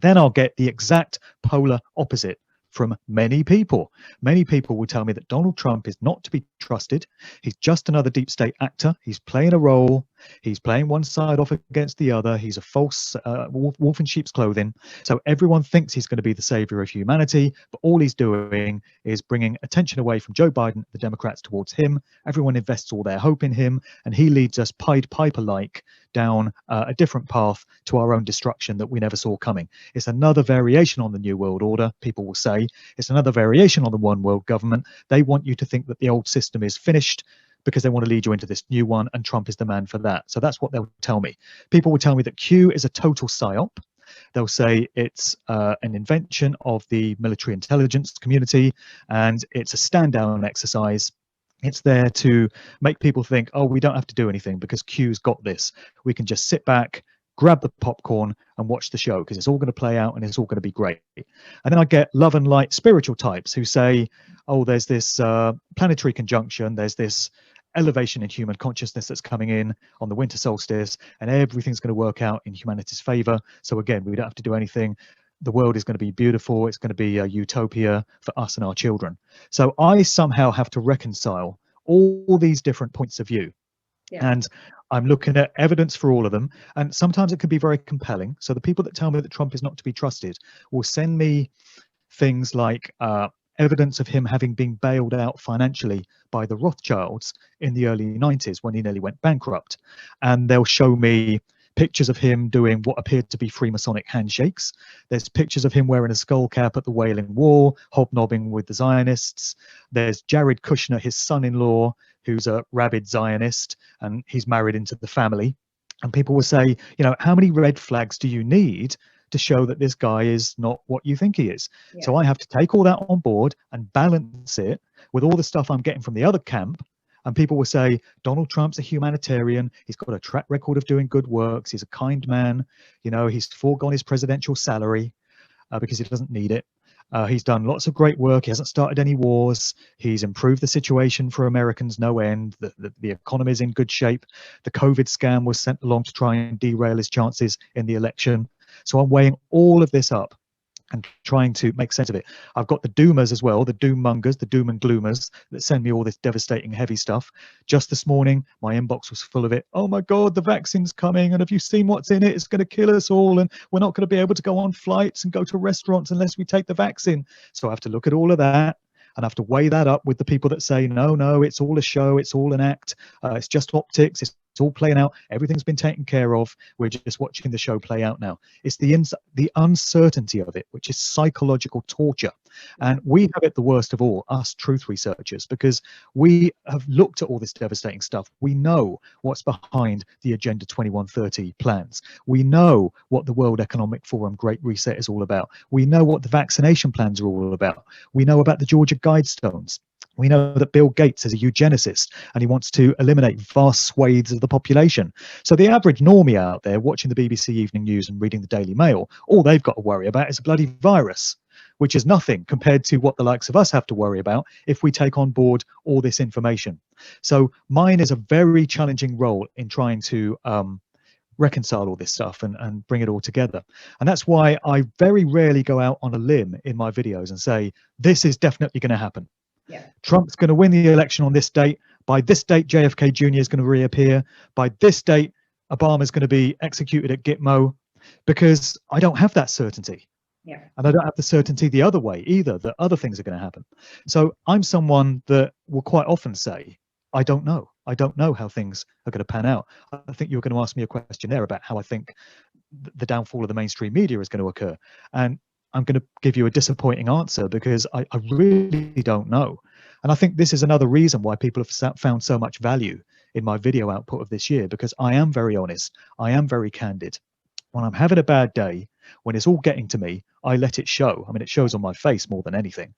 Then I'll get the exact polar opposite from many people. Many people will tell me that Donald Trump is not to be trusted. He's just another deep state actor. He's playing a role. He's playing one side off against the other. He's a false wolf in sheep's clothing. So everyone thinks he's going to be the savior of humanity, but all he's doing is bringing attention away from Joe Biden, the Democrats, towards him. Everyone invests all their hope in him, and he leads us Pied Piper-like down a different path to our own destruction that we never saw coming. It's another variation on the New World Order, people will say. It's another variation on the one world government. They want you to think that the old system is finished because they want to lead you into this new one, and Trump is the man for that. So that's what they'll tell me. People will tell me that Q is a total psyop. They'll say it's an invention of the military intelligence community, and it's a stand-down exercise. It's there to make people think, oh, we don't have to do anything because Q's got this. We can just sit back, grab the popcorn and watch the show because it's all going to play out and it's all going to be great. And then I get love and light spiritual types who say, oh, there's this planetary conjunction, there's this elevation in human consciousness that's coming in on the winter solstice, and everything's going to work out in humanity's favor. So again, we don't have to do anything. The world is going to be beautiful. It's going to be a utopia for us and our children. So I somehow have to reconcile all these different points of view. Yeah. And I'm looking at evidence for all of them. And sometimes it can be very compelling. So the people that tell me that Trump is not to be trusted will send me things like evidence of him having been bailed out financially by the Rothschilds in the early 90s when he nearly went bankrupt. And they'll show me pictures of him doing what appeared to be Freemasonic handshakes. There's pictures of him wearing a skull cap at the Wailing Wall, hobnobbing with the Zionists. There's Jared Kushner, his son-in-law, who's a rabid Zionist, and he's married into the family. And people will say, you know, how many red flags do you need to show that this guy is not what you think he is? Yeah. So I have to take all that on board and balance it with all the stuff I'm getting from the other camp And people will say, Donald Trump's a humanitarian. He's got a track record of doing good works. He's a kind man. You know, he's foregone his presidential salary because he doesn't need it. He's done lots of great work. He hasn't started any wars. He's improved the situation for Americans no end. The economy is in good shape. The COVID scam was sent along to try and derail his chances in the election. So I'm weighing all of this up and trying to make sense of it. I've got the doomers as well, the doom mongers, the doom and gloomers that send me all this devastating heavy stuff. Just this morning, my inbox was full of it. Oh my God, the vaccine's coming. And have you seen what's in it? It's going to kill us all. And we're not going to be able to go on flights and go to restaurants unless we take the vaccine. So I have to look at all of that. And I have to weigh that up with the people that say, no, it's all a show. It's all an act. It's just optics. It's all playing out. Everything's been taken care of. We're just watching the show play out now. It's the uncertainty of it, which is psychological torture. And we have it the worst of all, us truth researchers, because we have looked at all this devastating stuff. We know what's behind the Agenda 2130 plans. We know what the World Economic Forum Great Reset is all about. We know what the vaccination plans are all about. We know about the Georgia Guidestones. We know that Bill Gates is a eugenicist and he wants to eliminate vast swathes of the population. So the average normie out there watching the BBC Evening News and reading the Daily Mail, all they've got to worry about is a bloody virus, which is nothing compared to what the likes of us have to worry about if we take on board all this information. So mine is a very challenging role in trying to reconcile all this stuff and bring it all together. And that's why I very rarely go out on a limb in my videos and say, this is definitely going to happen. Yeah. Trump's going to win the election on this date. By this date, JFK Jr. is going to reappear. By this date, Obama's going to be executed at Gitmo, because I don't have that certainty. Yeah. And I don't have the certainty the other way either, that other things are going to happen. So I'm someone that will quite often say, I don't know. I don't know how things are going to pan out. I think you were going to ask me a question there about how I think the downfall of the mainstream media is going to occur. And I'm going to give you a disappointing answer because I really don't know. And I think this is another reason why people have found so much value in my video output of this year, because I am very honest. I am very candid. When I'm having a bad day, when it's all getting to me, I let it show. I mean, it shows on my face more than anything.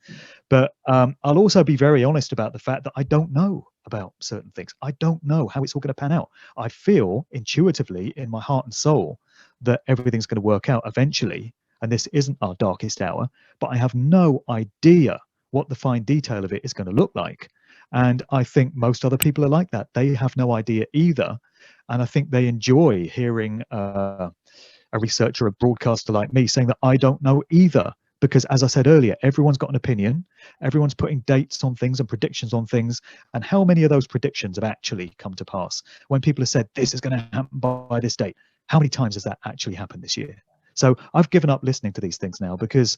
But I'll also be very honest about the fact that I don't know about certain things. I don't know how it's all going to pan out. I feel intuitively in my heart and soul that everything's going to work out eventually. And this isn't our darkest hour, but I have no idea what the fine detail of it is going to look like. And I think most other people are like that. They have no idea either. And I think they enjoy hearing a researcher, a broadcaster like me saying that I don't know either. Because as I said earlier, everyone's got an opinion. Everyone's putting dates on things and predictions on things. And how many of those predictions have actually come to pass? When people have said this is going to happen by this date, how many times has that actually happened this year? So I've given up listening to these things now, because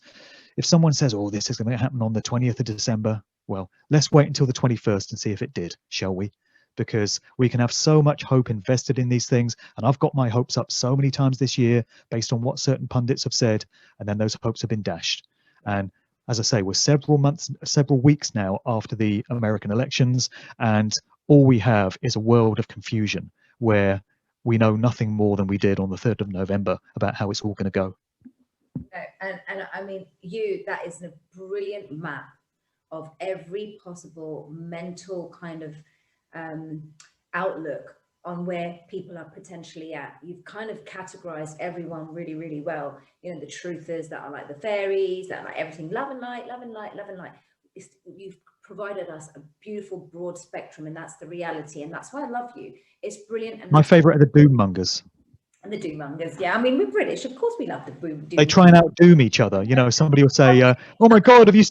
if someone says, oh, this is going to happen on the 20th of December, well, let's wait until the 21st and see if it did, shall we? Because we can have so much hope invested in these things. And I've got my hopes up so many times this year based on what certain pundits have said. And then those hopes have been dashed. And as I say, we're several weeks now after the American elections. And all we have is a world of confusion where we know nothing more than we did on the 3rd of November about how it's all going to go. And I mean, that is a brilliant map of every possible mental kind of outlook on where people are potentially at. You've kind of categorized everyone really, really well. You know, the truthers that are like the fairies, that are like everything, love and light, love and light, love and light. You've provided us a beautiful broad spectrum, and that's the reality, and that's why I love you. It's brilliant. And my favorite are the doom mongers. And the doom mongers, yeah. I mean, we're British, of course we love the doom. They try and outdoom each other. You know, somebody will say, oh my God, have you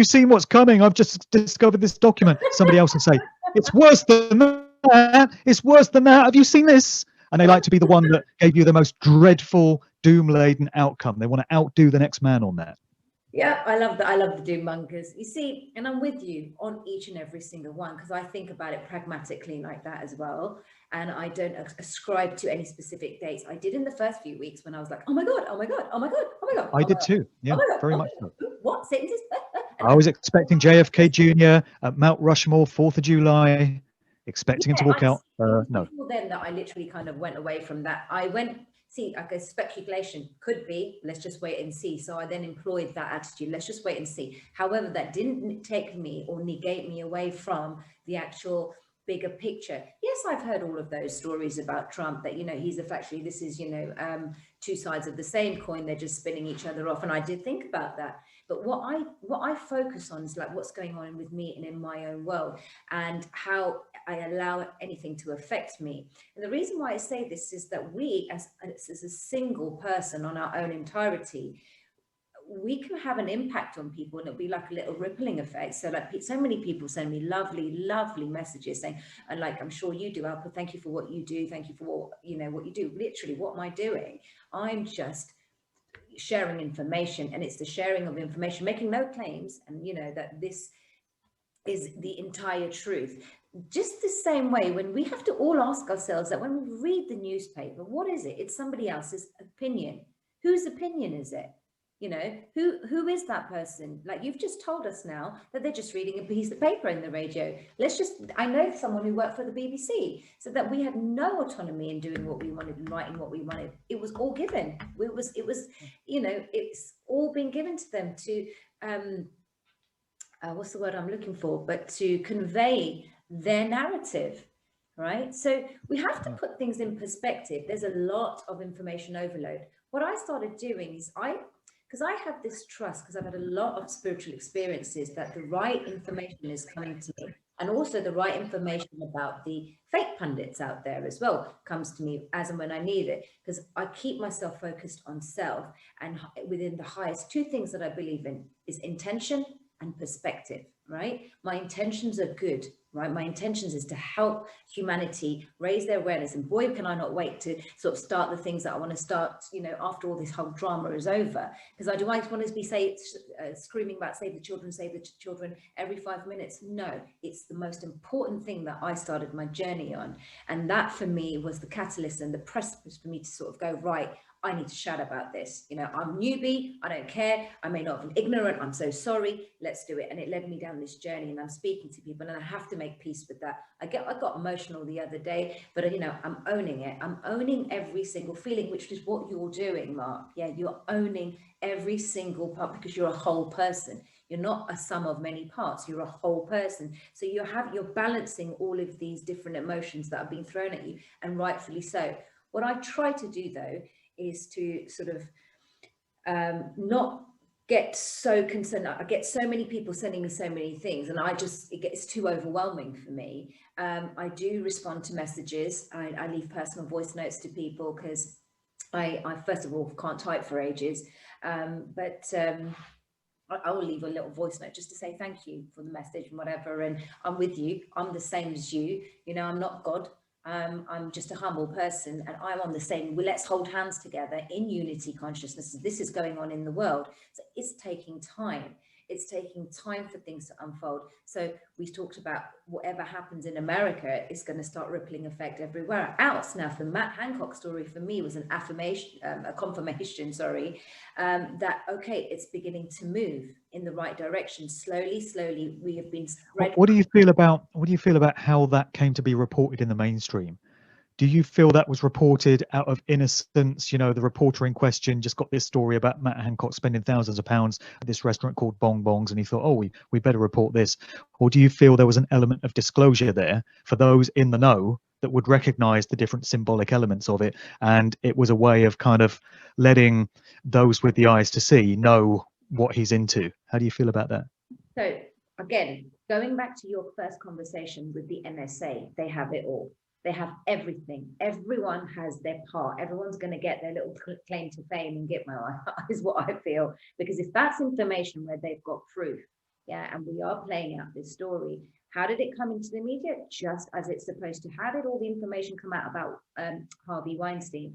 seen what's coming? I've just discovered this document. Somebody else will say, it's worse than that. It's worse than that. Have you seen this? And they like to be the one that gave you the most dreadful, doom-laden outcome. They want to outdo the next man on that. Yeah, I love that. I love the doom mongers. You see, and I'm with you on each and every single one, because I think about it pragmatically like that as well. And I don't ascribe to any specific dates. I did in the first few weeks when I was like, oh my God, oh my God, oh my God, oh my God. I did too. Yeah, very much so. What sentences? I was expecting JFK Jr. at Mount Rushmore, 4th of July, expecting him to walk out. No. Then that I literally kind of went away from that. I went, see, I guess speculation could be, let's just wait and see. So I then employed that attitude, let's just wait and see. However, that didn't take me or negate me away from the actual bigger picture. Yes, I've heard all of those stories about Trump, that, you know, he's actually, this is, you know, two sides of the same coin, they're just spinning each other off. And I did think about that. But what I focus on is like what's going on with me and in my own world, and how I allow anything to affect me. And the reason why I say this is that we, as a single person on our own entirety, we can have an impact on people, and it'll be like a little rippling effect. So like so many people send me lovely messages saying, and like I'm sure you do, Alpa, thank you for what you do, thank you for what, you know, what you do. Literally, what am I doing? I'm just sharing information, and it's the sharing of information, making no claims, and you know that this is the entire truth. Just the same way, when we have to all ask ourselves that when we read the newspaper, what is it? It's somebody else's opinion. Whose opinion is it? You know, who is that person? Like you've just told us now that they're just reading a piece of paper in the radio. I know someone who worked for the BBC, so that we had no autonomy in doing what we wanted and writing what we wanted. It was all given. It was, you know, it's all been given to them to, what's the word I'm looking for? But to convey their narrative, right? So we have to put things in perspective. There's a lot of information overload. What I started doing is because I have this trust, because I've had a lot of spiritual experiences, that the right information is coming to me, and also the right information about the fake pundits out there as well comes to me as and when I need it, because I keep myself focused on self, and within the highest two things that I believe in is intention and perspective, right? My intentions are good, right? My intentions is to help humanity raise their awareness, and boy, can I not wait to sort of start the things that I want to start, you know, after all this whole drama is over, because I do want to be screaming about save the children every 5 minutes. No, it's the most important thing that I started my journey on, and that for me was the catalyst and the precipice for me to sort of go, right, I need to shout about this. You know, I'm newbie, I don't care, I may not have been ignorant, I'm so sorry, let's do it. And it led me down this journey, and I'm speaking to people, and I have to make peace with that. I got emotional the other day, but you know, I'm owning it. I'm owning every single feeling, which is what you're doing, Mark. Yeah, you're owning every single part, because you're a whole person. You're not a sum of many parts, you're a whole person. So you're balancing all of these different emotions that are being thrown at you, and rightfully so. What I try to do though is to sort of not get so concerned. I get so many people sending me so many things, and it gets too overwhelming for me. I do respond to messages. I leave personal voice notes to people, because I first of all can't type for ages, but I will leave a little voice note just to say thank you for the message and whatever, and I'm with you, I'm the same as you, you know, I'm not God. I'm just a humble person, and I'm on the same. Let's hold hands together in unity consciousness. This is going on in the world. So it's taking time. It's taking time for things to unfold. So we talked about whatever happens in America is going to start rippling effect everywhere else. Now, the Matt Hancock story for me was an affirmation, a confirmation, that, okay, it's beginning to move in the right direction. Slowly, we have been spread. What do you feel about how that came to be reported in the mainstream? Do you feel that was reported out of innocence? You know, the reporter in question just got this story about Matt Hancock spending thousands of pounds at this restaurant called Bong Bongs, and he thought, oh, we better report this. Or do you feel there was an element of disclosure there for those in the know that would recognize the different symbolic elements of it, and it was a way of kind of letting those with the eyes to see know what he's into? How do you feel about that? So again, going back to your first conversation with the NSA, they have it all. They have everything. Everyone has their part. Everyone's going to get their little claim to fame and get is what I feel. Because if that's information where they've got proof, yeah, and we are playing out this story, how did it come into the media? Just as it's supposed to. How did all the information come out about Harvey Weinstein?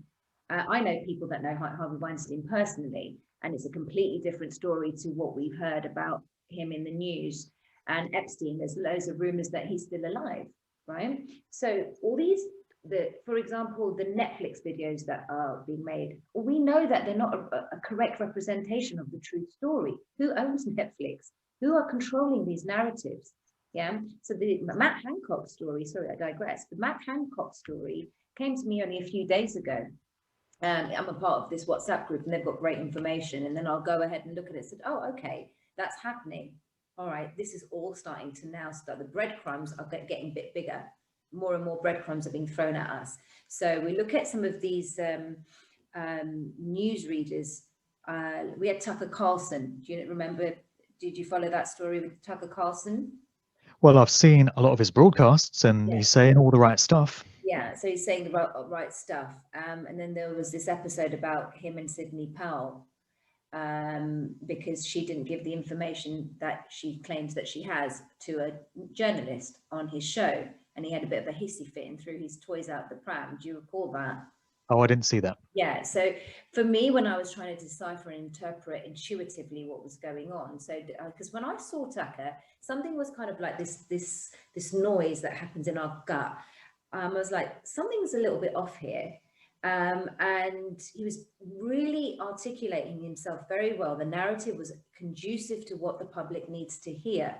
I know people that know Harvey Weinstein personally, and it's a completely different story to what we've heard about him in the news. And Epstein, there's loads of rumors that he's still alive. Right. So all these, for example, the Netflix videos that are being made, we know that they're not a correct representation of the true story. Who owns Netflix? Who are controlling these narratives? Yeah. So the Matt Hancock story, sorry, I digress. The Matt Hancock story came to me only a few days ago. I'm a part of this WhatsApp group, and they've got great information. And then I'll go ahead and look at it and say, oh, okay, that's happening. All right, this is all starting to now start. The breadcrumbs are getting a bit bigger. more and more breadcrumbs are being thrown at us. So we look at some of these news readers. We had Tucker Carlson. Do you remember? Did you follow that story with Tucker Carlson? Well, I've seen a lot of his broadcasts, and he's saying all the right stuff. Yeah, so he's saying the right stuff. And then there was this episode about him and Sidney Powell, because she didn't give the information that she claims that she has to a journalist on his show, and he had a bit of a hissy fit and threw his toys out the pram. Do you recall that? Oh, I didn't see that. Yeah, so for me, when I was trying to decipher and interpret intuitively what was going on, so because when I saw Tucker, something was kind of like this noise that happens in our gut. I was like, something's a little bit off here. And he was really articulating himself very well. The narrative was conducive to what the public needs to hear,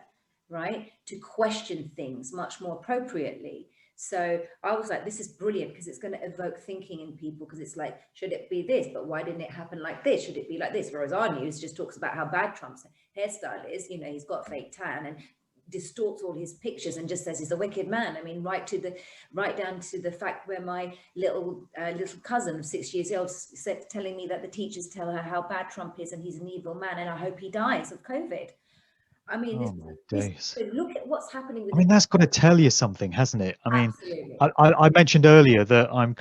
right? To question things much more appropriately. So I was like, this is brilliant, because it's going to evoke thinking in people, because it's like, should it be this? But why didn't it happen like this? Should it be like this? Whereas our news just talks about how bad Trump's hairstyle is. You know, he's got fake tan and distorts all his pictures and just says he's a wicked man. I mean, right down to the fact where my little cousin of 6 years old said, telling me that the teachers tell her how bad Trump is and he's an evil man and I hope he dies of COVID. I mean, so look at what's happening with. I mean, that's got to tell you something, hasn't it? I mean, absolutely. I mentioned earlier that I'm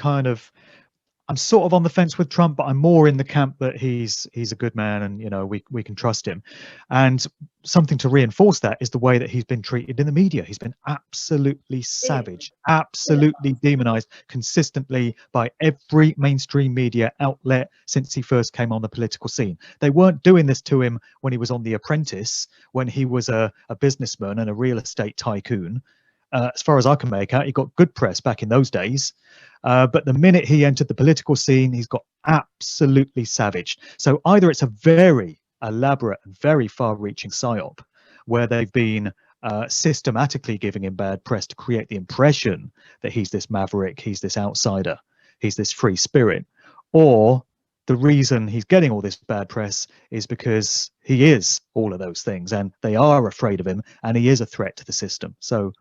sort of on the fence with Trump, but I'm more in the camp that he's a good man, and you know, we can trust him. And something to reinforce that is the way that he's been treated in the media. He's been absolutely savage, absolutely demonized consistently by every mainstream media outlet since he first came on the political scene. They weren't doing this to him when he was on The Apprentice, when he was a businessman and a real estate tycoon. As far as I can make out, he got good press back in those days. But the minute he entered the political scene, he's got absolutely savage. So either it's a very elaborate and very far-reaching psyop where they've been systematically giving him bad press to create the impression that he's this maverick, he's this outsider, he's this free spirit, or the reason he's getting all this bad press is because he is all of those things and they are afraid of him and he is a threat to the system. So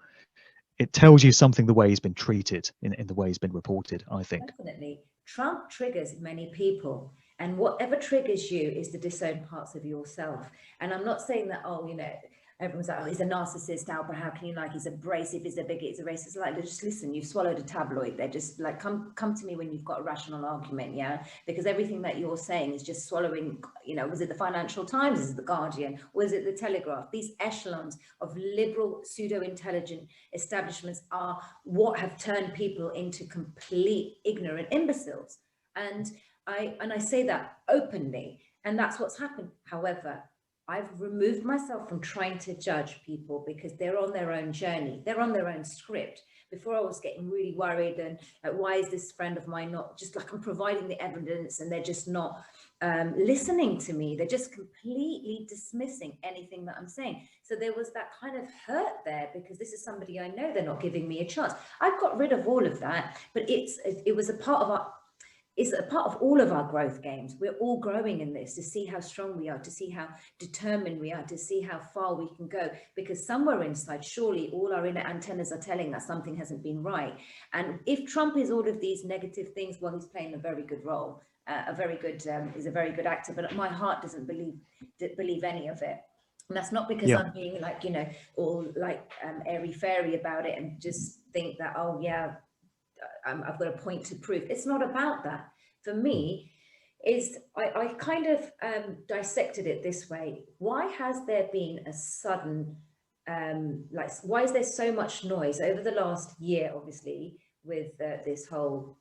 it tells you something the way he's been treated in the way he's been reported, I think. Definitely. Trump triggers many people, and whatever triggers you is the disowned parts of yourself. And I'm not saying that, oh, you know, everyone's like, oh, he's a narcissist, Alpa, how can you like, he's abrasive, he's a bigot, he's a racist. Like, just listen, you've swallowed a tabloid. They're just like, come to me when you've got a rational argument, yeah? Because everything that you're saying is just swallowing, you know, was it the Financial Times, is it the Guardian, was it the Telegraph? These echelons of liberal, pseudo-intelligent establishments are what have turned people into complete ignorant imbeciles. And I say that openly, and that's what's happened. However, I've removed myself from trying to judge people because they're on their own journey. They're on their own script. Before I was getting really worried and why is this friend of mine not, just like I'm providing the evidence and they're just not listening to me. They're just completely dismissing anything that I'm saying. So there was that kind of hurt there because this is somebody I know, they're not giving me a chance. I've got rid of all of that, but it was a part of our, it's a part of all of our growth games. We're all growing in this to see how strong we are, to see how determined we are, to see how far we can go, because somewhere inside, surely all our inner antennas are telling us something hasn't been right. And if Trump is all of these negative things, well, he's playing a very good role, he's a very good actor, but my heart doesn't believe any of it. And that's not because I'm being like, you know, all like airy fairy about it and just think that, oh yeah, I've got a point to prove. It's not about that. For me, is I kind of dissected it this way. Why has there been a sudden, why is there so much noise over the last year, obviously, with this whole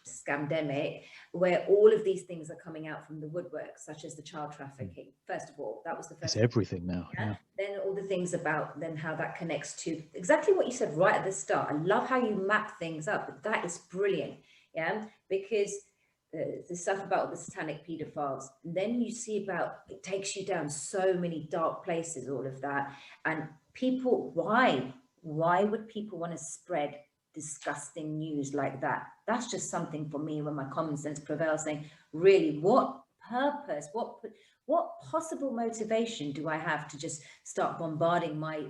scamdemic, where all of these things are coming out from the woodwork, such as the child trafficking? First of all, that was the first. It's everything now. Yeah. Then all the things about then how that connects to exactly what you said right at the start. I love how you map things up, but that is brilliant. Yeah, because the stuff about the satanic pedophiles, and then you see about, it takes you down so many dark places, all of that. And people, why would people want to spread disgusting news like that? That's just something for me when my common sense prevails, saying, really, what purpose, What possible motivation do I have to just start bombarding my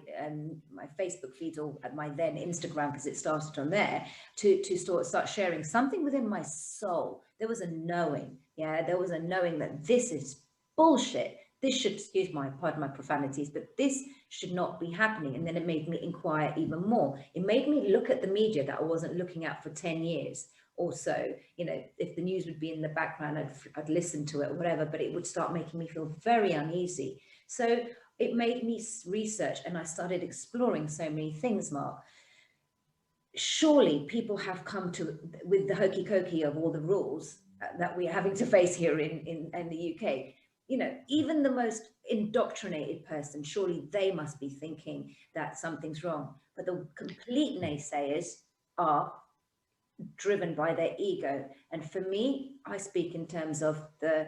my Facebook feeds, or my then Instagram, because it started on there, to start sharing something within my soul? There was a knowing, there was a knowing that this is bullshit. This should, excuse my, pardon my profanities, but this should not be happening. And then it made me inquire even more. It made me look at the media that I wasn't looking at for 10 years. Also, if the news would be in the background, I'd listen to it or whatever, but it would start making me feel very uneasy. So it made me research, and I started exploring so many things, Mark. Surely people have come to, with the hokey cokey of all the rules that we're having to face here in the UK, even the most indoctrinated person, surely they must be thinking that something's wrong. But the complete naysayers are driven by their ego. And for me, I speak in terms of the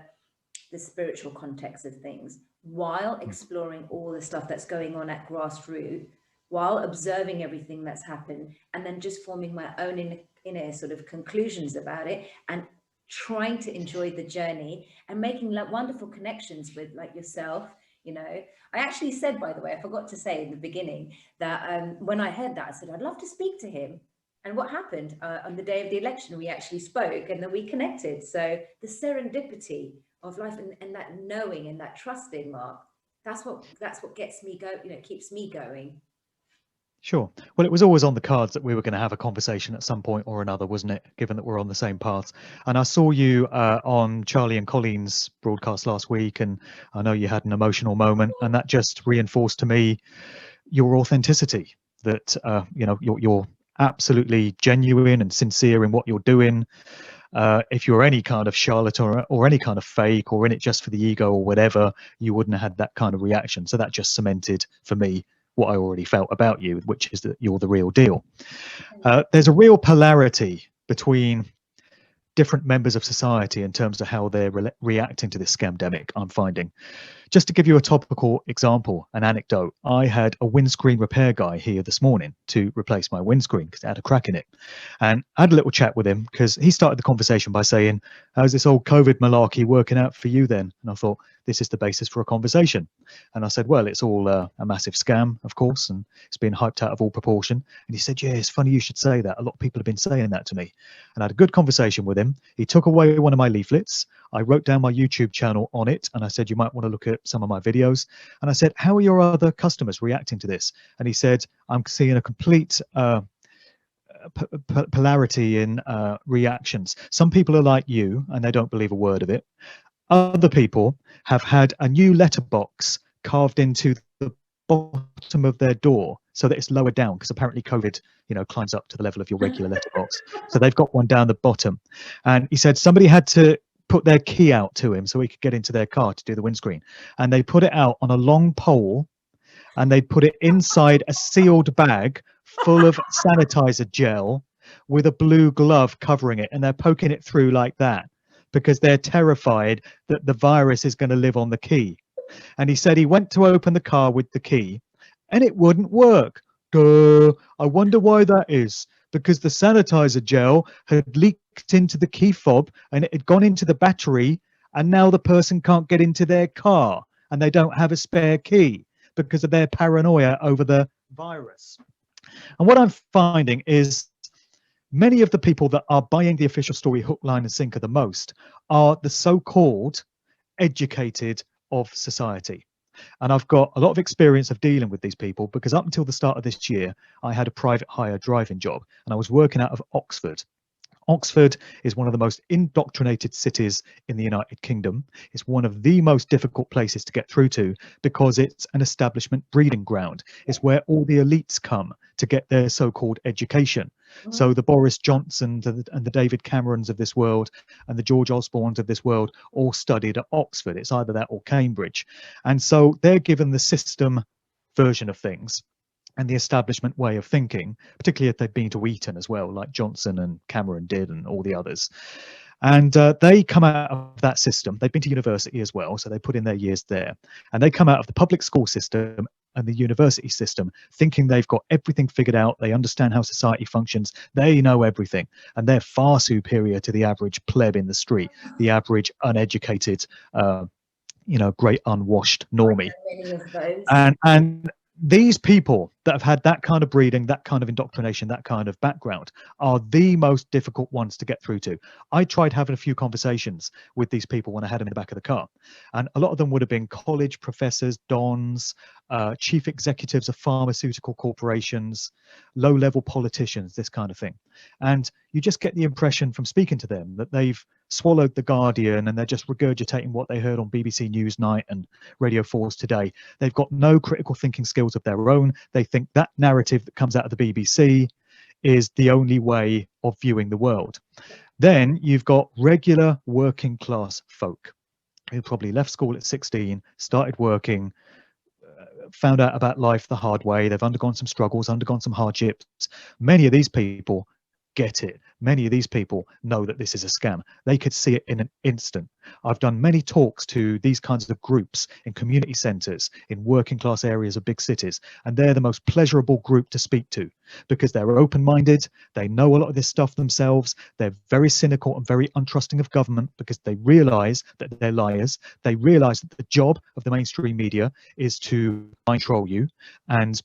spiritual context of things, while exploring all the stuff that's going on at grassroots, while observing everything that's happened, and then just forming my own inner sort of conclusions about it, and trying to enjoy the journey and making wonderful connections with, like, yourself. I actually said, by the way, I forgot to say in the beginning that when I heard that, I said I'd love to speak to him. And what happened on the day of the election, we actually spoke, and then we connected. So the serendipity of life, and that knowing and that trusting, Mark, that's what gets me keeps me going. Sure. Well, it was always on the cards that we were going to have a conversation at some point or another, wasn't it? Given that we're on the same path. And I saw you on Charlie and Colleen's broadcast last week, and I know you had an emotional moment, and that just reinforced to me your authenticity. That you're absolutely genuine and sincere in what you're doing. If you're any kind of charlatan or any kind of fake, or in it just for the ego or whatever, you wouldn't have had that kind of reaction. So that just cemented for me what I already felt about you, which is that you're the real deal. There's a real polarity between different members of society in terms of how they're reacting to this scamdemic, I'm finding. Just to give you a topical example, an anecdote, I had a windscreen repair guy here this morning to replace my windscreen because it had a crack in it. And I had a little chat with him because he started the conversation by saying, how's this old COVID malarkey working out for you then? And I thought, this is the basis for a conversation. And I said, well, it's all a massive scam, of course, and it's been hyped out of all proportion. And he said, yeah, it's funny you should say that. A lot of people have been saying that to me. And I had a good conversation with him. He took away one of my leaflets. I wrote down my YouTube channel on it, and I said, you might want to look at some of my videos. And I said, how are your other customers reacting to this? And he said, I'm seeing a complete polarity in reactions. Some people are like you, and they don't believe a word of it. Other people have had a new letterbox carved into the bottom of their door so that it's lower down, because apparently COVID, climbs up to the level of your regular letterbox. So they've got one down the bottom. And he said somebody had to put their key out to him so he could get into their car to do the windscreen. And they put it out on a long pole, and they put it inside a sealed bag full of sanitizer gel with a blue glove covering it. And they're poking it through like that, because they're terrified that the virus is going to live on the key. And he said he went to open the car with the key and it wouldn't work. Duh. I wonder why that is. Because the sanitizer gel had leaked into the key fob and it had gone into the battery, and now the person can't get into their car and they don't have a spare key because of their paranoia over the virus. And what I'm finding is many of the people that are buying the official story hook, line and sinker the most are the so-called educated of society. And I've got a lot of experience of dealing with these people, because up until the start of this year, I had a private hire driving job and I was working out of Oxford. Oxford is one of the most indoctrinated cities in the United Kingdom. It's one of the most difficult places to get through to because it's an establishment breeding ground. It's where all the elites come to get their so-called education. So the Boris Johnsons and the David Camerons of this world and the George Osbornes of this world all studied at Oxford. It's either that or Cambridge. And so they're given the system version of things and the establishment way of thinking, particularly if they've been to Eton as well, like Johnson and Cameron did and all the others. And they come out of that system. They've been to university as well, so they put in their years there. And they come out of the public school system and the university system thinking they've got everything figured out. They understand how society functions. They know everything. And they're far superior to the average pleb in the street, the average uneducated great unwashed I normie. know many of those. And these people that have had that kind of breeding, that kind of indoctrination, that kind of background are the most difficult ones to get through to. I tried having a few conversations with these people when I had them in the back of the car, and a lot of them would have been college professors, dons, chief executives of pharmaceutical corporations, low-level politicians, this kind of thing. And you just get the impression from speaking to them that they've swallowed the Guardian and they're just regurgitating what they heard on BBC Newsnight and Radio 4's Today. They've got no critical thinking skills of their own. They think that narrative that comes out of the BBC is the only way of viewing the world. Then you've got regular working class folk who probably left school at 16, started working, found out about life the hard way. They've undergone some struggles, undergone some hardships. Many of these people get it. Many of these people know that this is a scam. They could see it in an instant. I've done many talks to these kinds of groups in community centres, in working class areas of big cities, and they're the most pleasurable group to speak to because they're open-minded, they know a lot of this stuff themselves, they're very cynical and very untrusting of government because they realise that they're liars, they realise that the job of the mainstream media is to control you and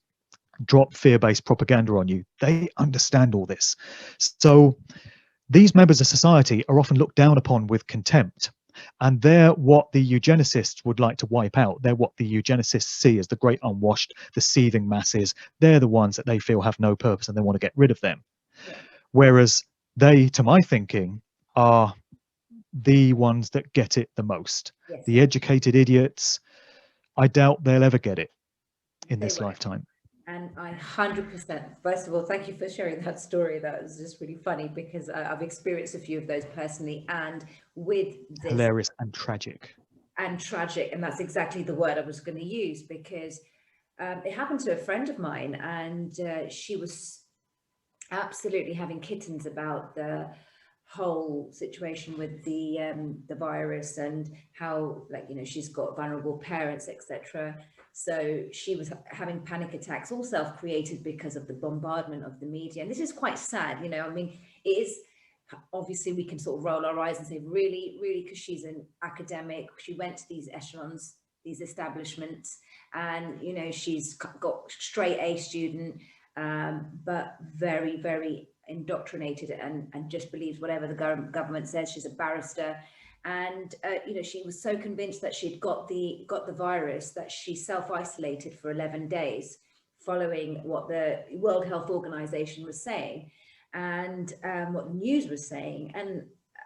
drop fear-based propaganda on you. They understand all this. So these members of society are often looked down upon with contempt, and they're what the eugenicists would like to wipe out. They're what the eugenicists see as the great unwashed, the seething masses. They're the ones that they feel have no purpose and they want to get rid of them. Yeah. Whereas they, to my thinking, are the ones that get it the most. Yes. The educated idiots, I doubt they'll ever get it in this won't. lifetime. And I 100%, first of all, thank you for sharing that story. That was just really funny because I've experienced a few of those personally, and with this, hilarious and tragic. And tragic, and that's exactly the word I was going to use, because it happened to a friend of mine, and she was absolutely having kittens about the whole situation with the virus and how, like, she's got vulnerable parents, etc. So she was having panic attacks, all self-created because of the bombardment of the media. And this is quite sad, I mean, it is, obviously we can sort of roll our eyes and say, really, because she's an academic, she went to these echelons, these establishments, and, she's got straight A student, but very, very indoctrinated and just believes whatever the government says. She's a barrister. And she was so convinced that she'd got the virus that she self-isolated for 11 days, following what the World Health Organization was saying and what the news was saying. And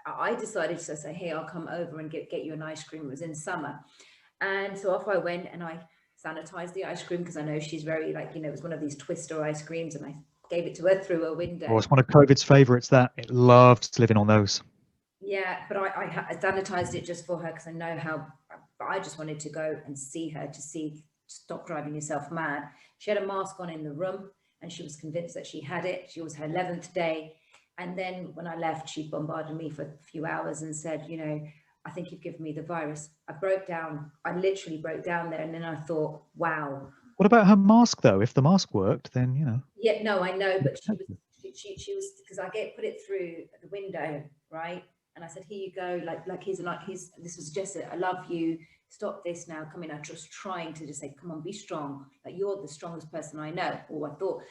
I decided to say, hey, I'll come over and get you an ice cream. It was in summer, and so off I went, and I sanitized the ice cream because I know she's very, it was one of these twister ice creams, and I gave it to her through a window. Well, it's one of COVID's favourites. That it loved living on those. Yeah, but I sanitized it just for her because I know how. I just wanted to go and see her stop driving yourself mad. She had a mask on in the room, and she was convinced that she had it. She was her 11th day, and then when I left, she bombarded me for a few hours and said, I think you've given me the virus. I broke down. I literally broke down there, and then I thought, wow. What about her mask though? If the mask worked, then Yeah, no, I know, but she was because I put it through the window, right? And I said, here you go, this was just I love you, stop this now, come in. I'm just trying to just say, come on, be strong, like you're the strongest person I know, or I thought.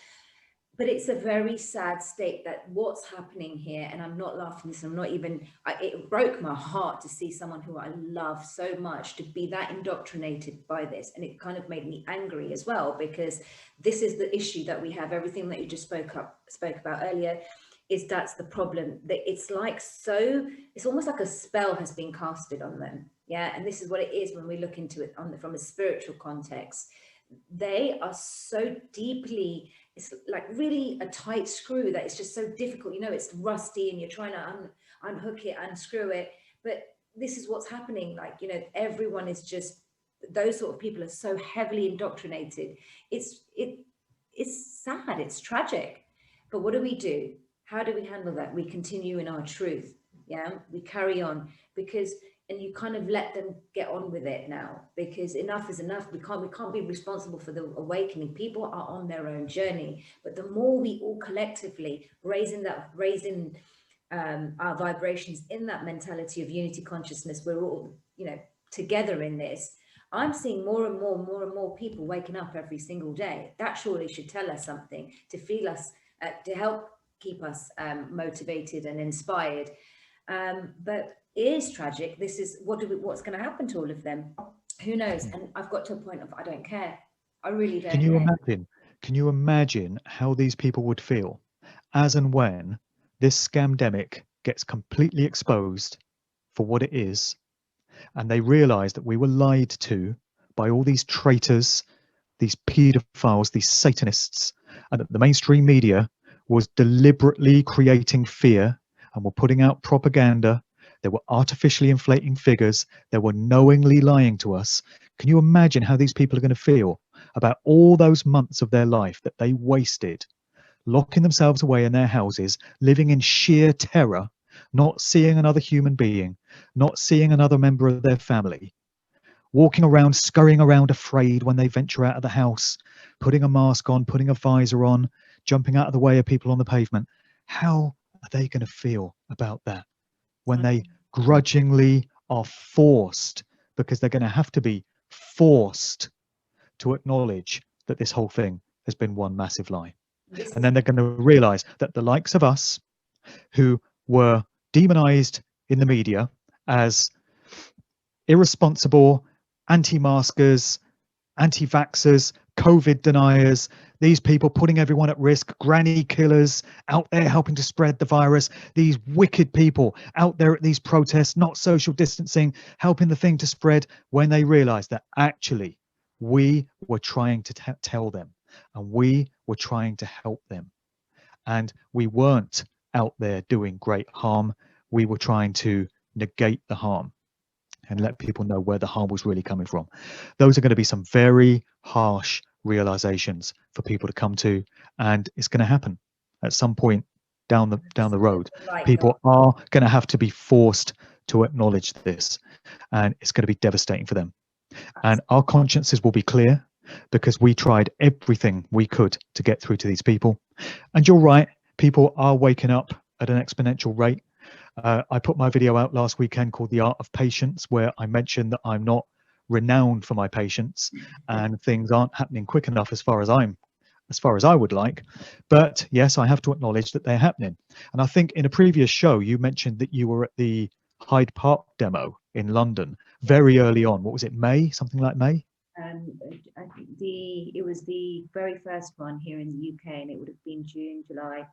But it's a very sad state that what's happening here, and I'm not laughing this, I'm not even, it broke my heart to see someone who I love so much to be that indoctrinated by this. And it kind of made me angry as well, because this is the issue that we have. Everything that you just spoke about earlier, that's the problem. That it's almost like a spell has been casted on them. Yeah. And this is what it is when we look into it from a spiritual context. They are so deeply, it's like really a tight screw that it's just so difficult. It's rusty and you're trying to unhook it, unscrew it. But this is what's happening. Everyone is just, those sort of people are so heavily indoctrinated. It's sad. It's tragic. But what do? How do we handle that? We continue in our truth. Yeah, we carry on and you kind of let them get on with it now, because enough is enough. We can't be responsible for the awakening. People are on their own journey, but the more we all collectively raise our vibrations in that mentality of unity consciousness, we're all, together in this, I'm seeing more and more people waking up every single day. That surely should tell us something, to feel us, to help keep us motivated and inspired. But it is tragic. This is what's going to happen to all of them. Who knows? And I've got to a point of I don't care. I really don't care. Can you imagine how these people would feel as and when this scamdemic gets completely exposed for what it is, and they realize that we were lied to by all these traitors, these pedophiles, these Satanists, and that the mainstream media was deliberately creating fear and were putting out propaganda. They were artificially inflating figures. They were knowingly lying to us. Can you imagine how these people are going to feel about all those months of their life that they wasted locking themselves away in their houses, living in sheer terror, not seeing another human being, not seeing another member of their family, walking around, scurrying around afraid when they venture out of the house, putting a mask on, putting a visor on, jumping out of the way of people on the pavement? How are they going to feel about that when they grudgingly are forced, because they're going to have to be forced to acknowledge that this whole thing has been one massive lie? And then they're going to realize that the likes of us, who were demonized in the media as irresponsible, anti-maskers, anti-vaxxers, COVID deniers, these people putting everyone at risk, granny killers out there helping to spread the virus, these wicked people out there at these protests, not social distancing, helping the thing to spread, when they realize that actually we were trying to tell them, and we were trying to help them, and we weren't out there doing great harm. We were trying to negate the harm and let people know where the harm was really coming from. Those are going to be some very harsh realizations for people to come to, and it's going to happen at some point down the road. People are going to have to be forced to acknowledge this, and it's going to be devastating for them. And our consciences will be clear, because we tried everything we could to get through to these people. And you're right, people are waking up at an exponential rate. I put my video out last weekend called The Art of Patience, where I mentioned that I'm not renowned for my patience, and things aren't happening quick enough as far as I would like. But yes, I have to acknowledge that they're happening. And I think in a previous show, you mentioned that you were at the Hyde Park demo in London very early on. What was it, May? Something like May? I think it was the very first one here in the UK, and it would have been June, July.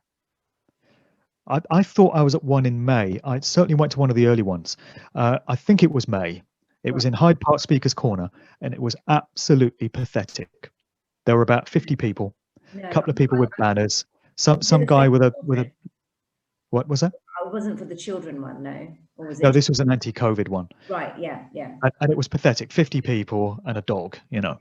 I thought I was at one in May. I certainly went to one of the early ones. I think it was May. It was in Hyde Park Speaker's Corner, and it was absolutely pathetic. There were about 50 people, a couple of people with banners, some guy with a what was that? It wasn't for the children one, no. Or was it? No, this was an anti-COVID one. Right, yeah. And it was pathetic, 50 people and a dog, you know.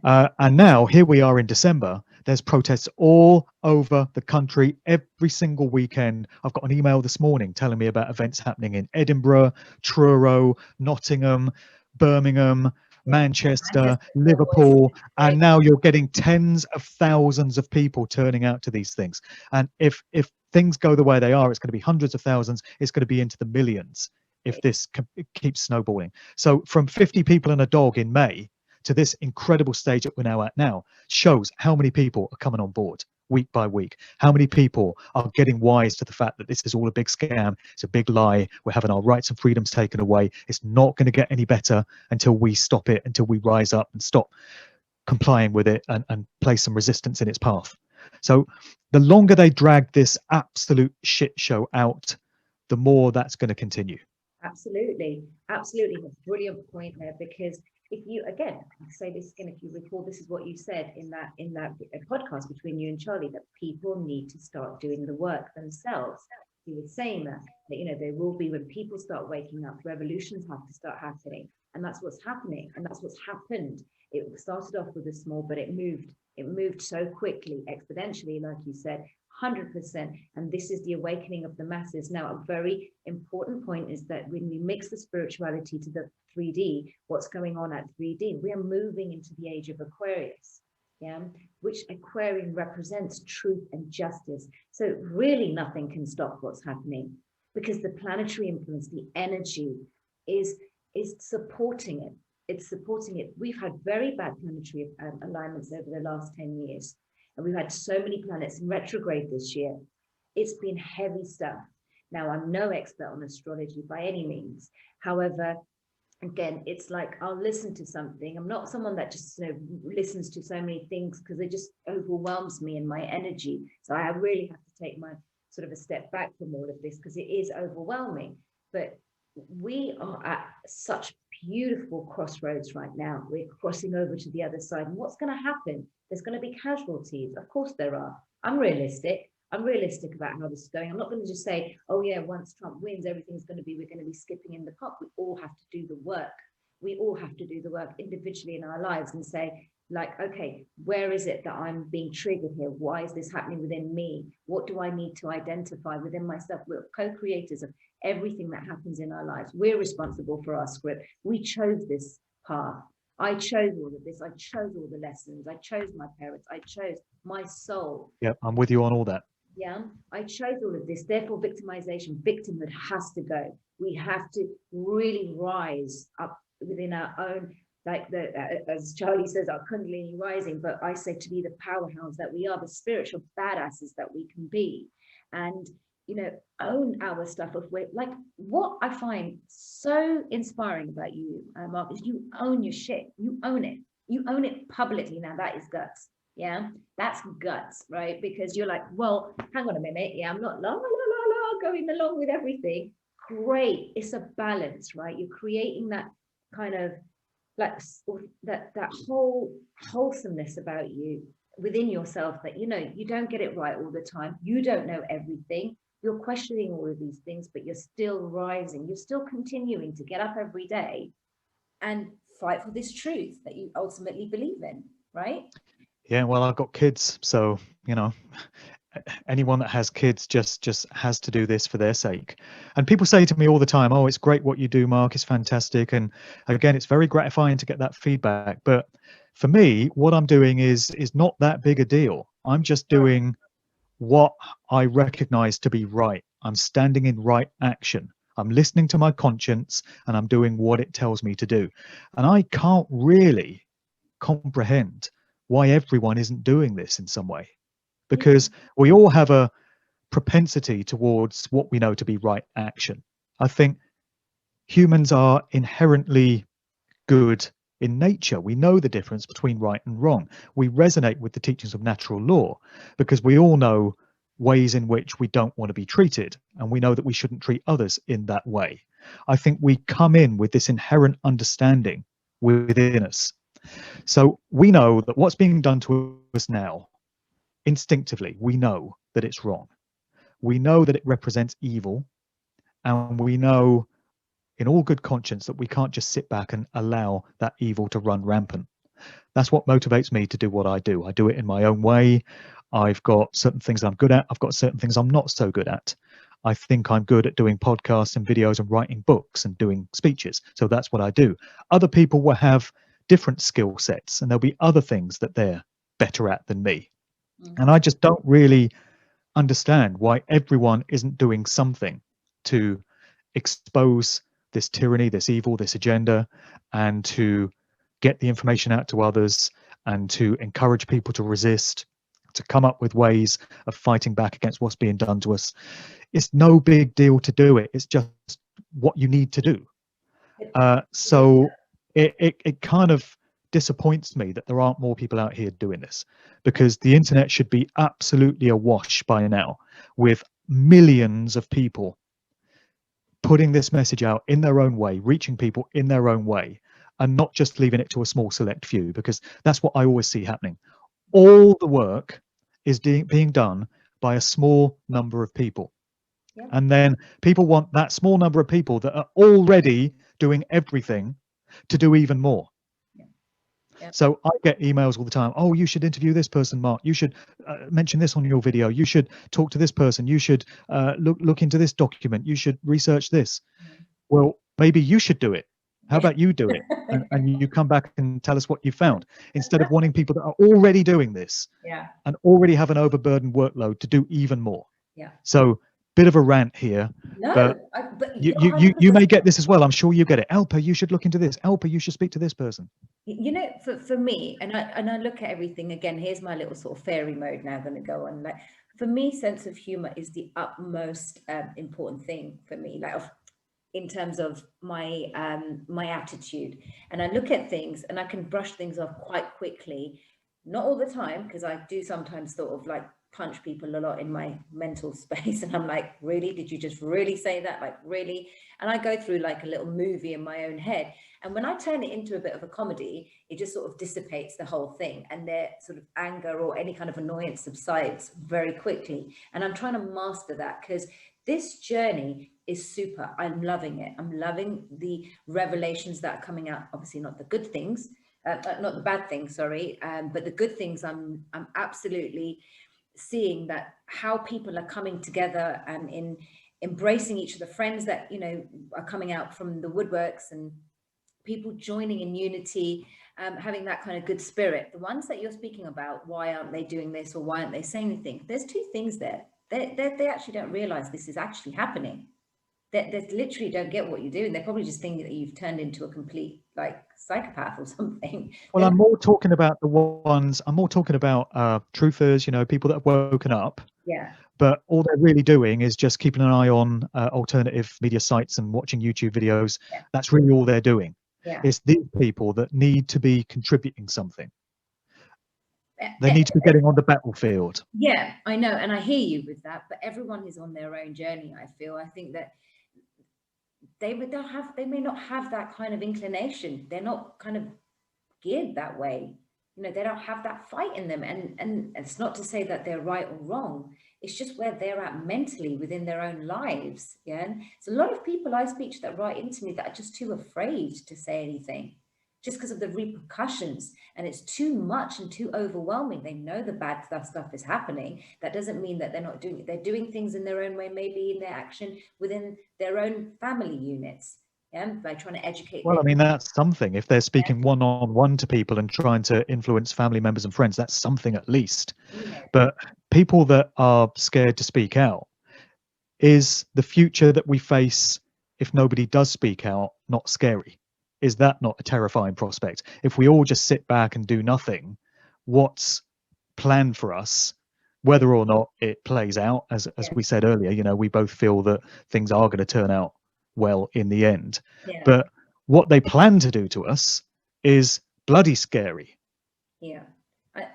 And now here we are in December. There's protests all over the country every single weekend. I've got an email this morning telling me about events happening in Edinburgh, Truro, Nottingham, Birmingham, Manchester, Liverpool, and now you're getting tens of thousands of people turning out to these things. And if things go the way they are, it's going to be hundreds of thousands. It's going to be into the millions if this keeps snowballing. So from 50 people and a dog in May to this incredible stage that we're now at now shows how many people are coming on board week by week, how many people are getting wise to the fact that this is all a big scam, it's a big lie, we're having our rights and freedoms taken away, it's not going to get any better until we stop it, until we rise up and stop complying with it and place some resistance in its path. So the longer they drag this absolute shit show out, the more that's going to continue. Absolutely. That's a brilliant point there, because if you, again, I say this again, if you recall, this is what you said in that podcast between you and Charlie, that people need to start doing the work themselves. You were saying that there will be, when people start waking up, revolutions have to start happening. And that's what's happening. And that's what's happened. It started off with a small, but it moved so quickly, exponentially, like you said, 100%. And this is the awakening of the masses. Now, a very important point is that when we mix the spirituality to the 3D, what's going on at 3D, we are moving into the age of Aquarius, which Aquarian represents truth and justice. So really nothing can stop what's happening, because the planetary influence, the energy is is supporting it. It's supporting it. We've had very bad planetary alignments over the last 10 years. And we've had so many planets in retrograde this year. It's been heavy stuff. Now, I'm no expert on astrology by any means. However, again, it's like I'll listen to something. I'm not someone that just listens to so many things because it just overwhelms me and my energy. So I really have to take my sort of a step back from all of this because it is overwhelming. But we are at such beautiful crossroads right now. We're crossing over to the other side. And what's going to happen? There's going to be casualties. Of course there are. I'm realistic about how this is going. I'm not going to just say, oh yeah, once Trump wins, we're going to be skipping in the park. We all have to do the work. We all have to do the work individually in our lives and say, like, okay, where is it that I'm being triggered here? Why is this happening within me? What do I need to identify within myself? We're co-creators of everything that happens in our lives. We're responsible for our script. We chose this path. I chose all of this. I chose all the lessons. I chose my parents. I chose my soul. Yep, I'm with you on all that. Yeah, I chose all of this. Therefore, victimhood has to go. We have to really rise up within our own, like as Charlie says, our Kundalini rising, but I say to be the powerhouse that we are, the spiritual badasses that we can be, and own our stuff. Like what I find so inspiring about you, Mark, is you own your shit. You own it publicly. Now that is guts. Yeah, that's guts, right? Because you're like, well, hang on a minute. Yeah, I'm not going along with everything. Great. It's a balance, right? You're creating that kind of like that whole wholesomeness about you within yourself that, you don't get it right all the time. You don't know everything. You're questioning all of these things, but you're still rising. You're still continuing to get up every day and fight for this truth that you ultimately believe in, right? Yeah, well, I've got kids, so anyone that has kids just has to do this for their sake. And people say to me all the time, oh, it's great what you do, Mark, it's fantastic. And again, it's very gratifying to get that feedback. But for me, what I'm doing is not that big a deal. I'm just doing what I recognize to be right. I'm standing in right action. I'm listening to my conscience and I'm doing what it tells me to do. And I can't really comprehend why everyone isn't doing this in some way, because we all have a propensity towards what we know to be right action. I think humans are inherently good in nature. We know the difference between right and wrong. We resonate with the teachings of natural law because we all know ways in which we don't want to be treated, and we know that we shouldn't treat others in that way. I think we come in with this inherent understanding within us. So we know that what's being done to us now, instinctively, we know that it's wrong. We know that it represents evil, and we know in all good conscience that we can't just sit back and allow that evil to run rampant. That's what motivates me to do what I do. I do it in my own way. I've got certain things I'm good at. I've got certain things I'm not so good at. I think I'm good at doing podcasts and videos and writing books and doing speeches. So that's what I do. Other people will have different skill sets, and there'll be other things that they're better at than me. And I just don't really understand why everyone isn't doing something to expose this tyranny, this evil, this agenda, and to get the information out to others and to encourage people to resist, to come up with ways of fighting back against what's being done to us. It's no big deal to do it. It's just what you need to do. So it kind of disappoints me that there aren't more people out here doing this, because the internet should be absolutely awash by now with millions of people putting this message out in their own way, reaching people in their own way, and not just leaving it to a small select few, because that's what I always see happening. All the work is being done by a small number of people. Yeah. And then people want that small number of people that are already doing everything to do even more. Yeah. Yeah. So I get emails all the time. Oh, you should interview this person, Mark. You should mention this on your video. You should talk to this person. You should look into this document. You should research this. Well, maybe you should do it. How about you do it? And you come back and tell us what you found, instead of wanting people that are already doing this, yeah, and already have an overburdened workload to do even more. Yeah. So bit of a rant here, but but you may get this as well. I'm sure you get it. Alpa, you should look into this. Alpa, you should speak to this person. You know, for me, and I look at everything again. Here's my little sort of fairy mode now going to go on. Like, for me, sense of humor is the utmost important thing for me. Like, in terms of my my attitude, and I look at things and I can brush things off quite quickly. Not all the time, because I do sometimes sort of like punch people a lot in my mental space, and I'm like, really, did you just really say that? Like, really? And I go through like a little movie in my own head, and when I turn it into a bit of a comedy, it just sort of dissipates the whole thing, and their sort of anger or any kind of annoyance subsides very quickly. And I'm trying to master that, because this journey is super. I'm loving it. I'm loving the revelations that are coming out. Obviously not the good things, not the bad things, sorry, but the good things. I'm absolutely seeing that how people are coming together and in embracing each of the friends that, you know, are coming out from the woodworks, and people joining in unity, having that kind of good spirit. The ones that you're speaking about, why aren't they doing this, or why aren't they saying anything? There's two things there. They actually don't realize this is actually happening. They literally don't get what you're doing. They probably just think that you've turned into a complete like psychopath or something. Well, I'm more talking about the ones. I'm more talking about truthers. You know, people that have woken up. Yeah. But all they're really doing is just keeping an eye on alternative media sites and watching YouTube videos. Yeah. That's really all they're doing. Yeah. It's these people that need to be contributing something. They need to be getting on the battlefield. Yeah, I know, and I hear you with that. But everyone is on their own journey. I feel. I think that they may not have that kind of inclination. They're not kind of geared that way. You know, they don't have that fight in them. And it's not to say that they're right or wrong. It's just where they're at mentally within their own lives. Yeah. And it's a lot of people I speak to that write into me that are just too afraid to say anything, just because of the repercussions, and it's too much and too overwhelming. They know the bad stuff is happening. That doesn't mean that they're not doing it. They're doing things in their own way, maybe in their action within their own family units. Yeah, by trying to educate. Well, I mean, that's something. If they're speaking one-on-one to people and trying to influence family members and friends, that's something at least. Yeah. But people that are scared to speak out, is the future that we face if nobody does speak out not scary? Is that not a terrifying prospect? If we all just sit back and do nothing, what's planned for us, whether or not it plays out, as we said earlier, you know, we both feel that things are going to turn out well in the end. Yeah. But what they plan to do to us is bloody scary. Yeah.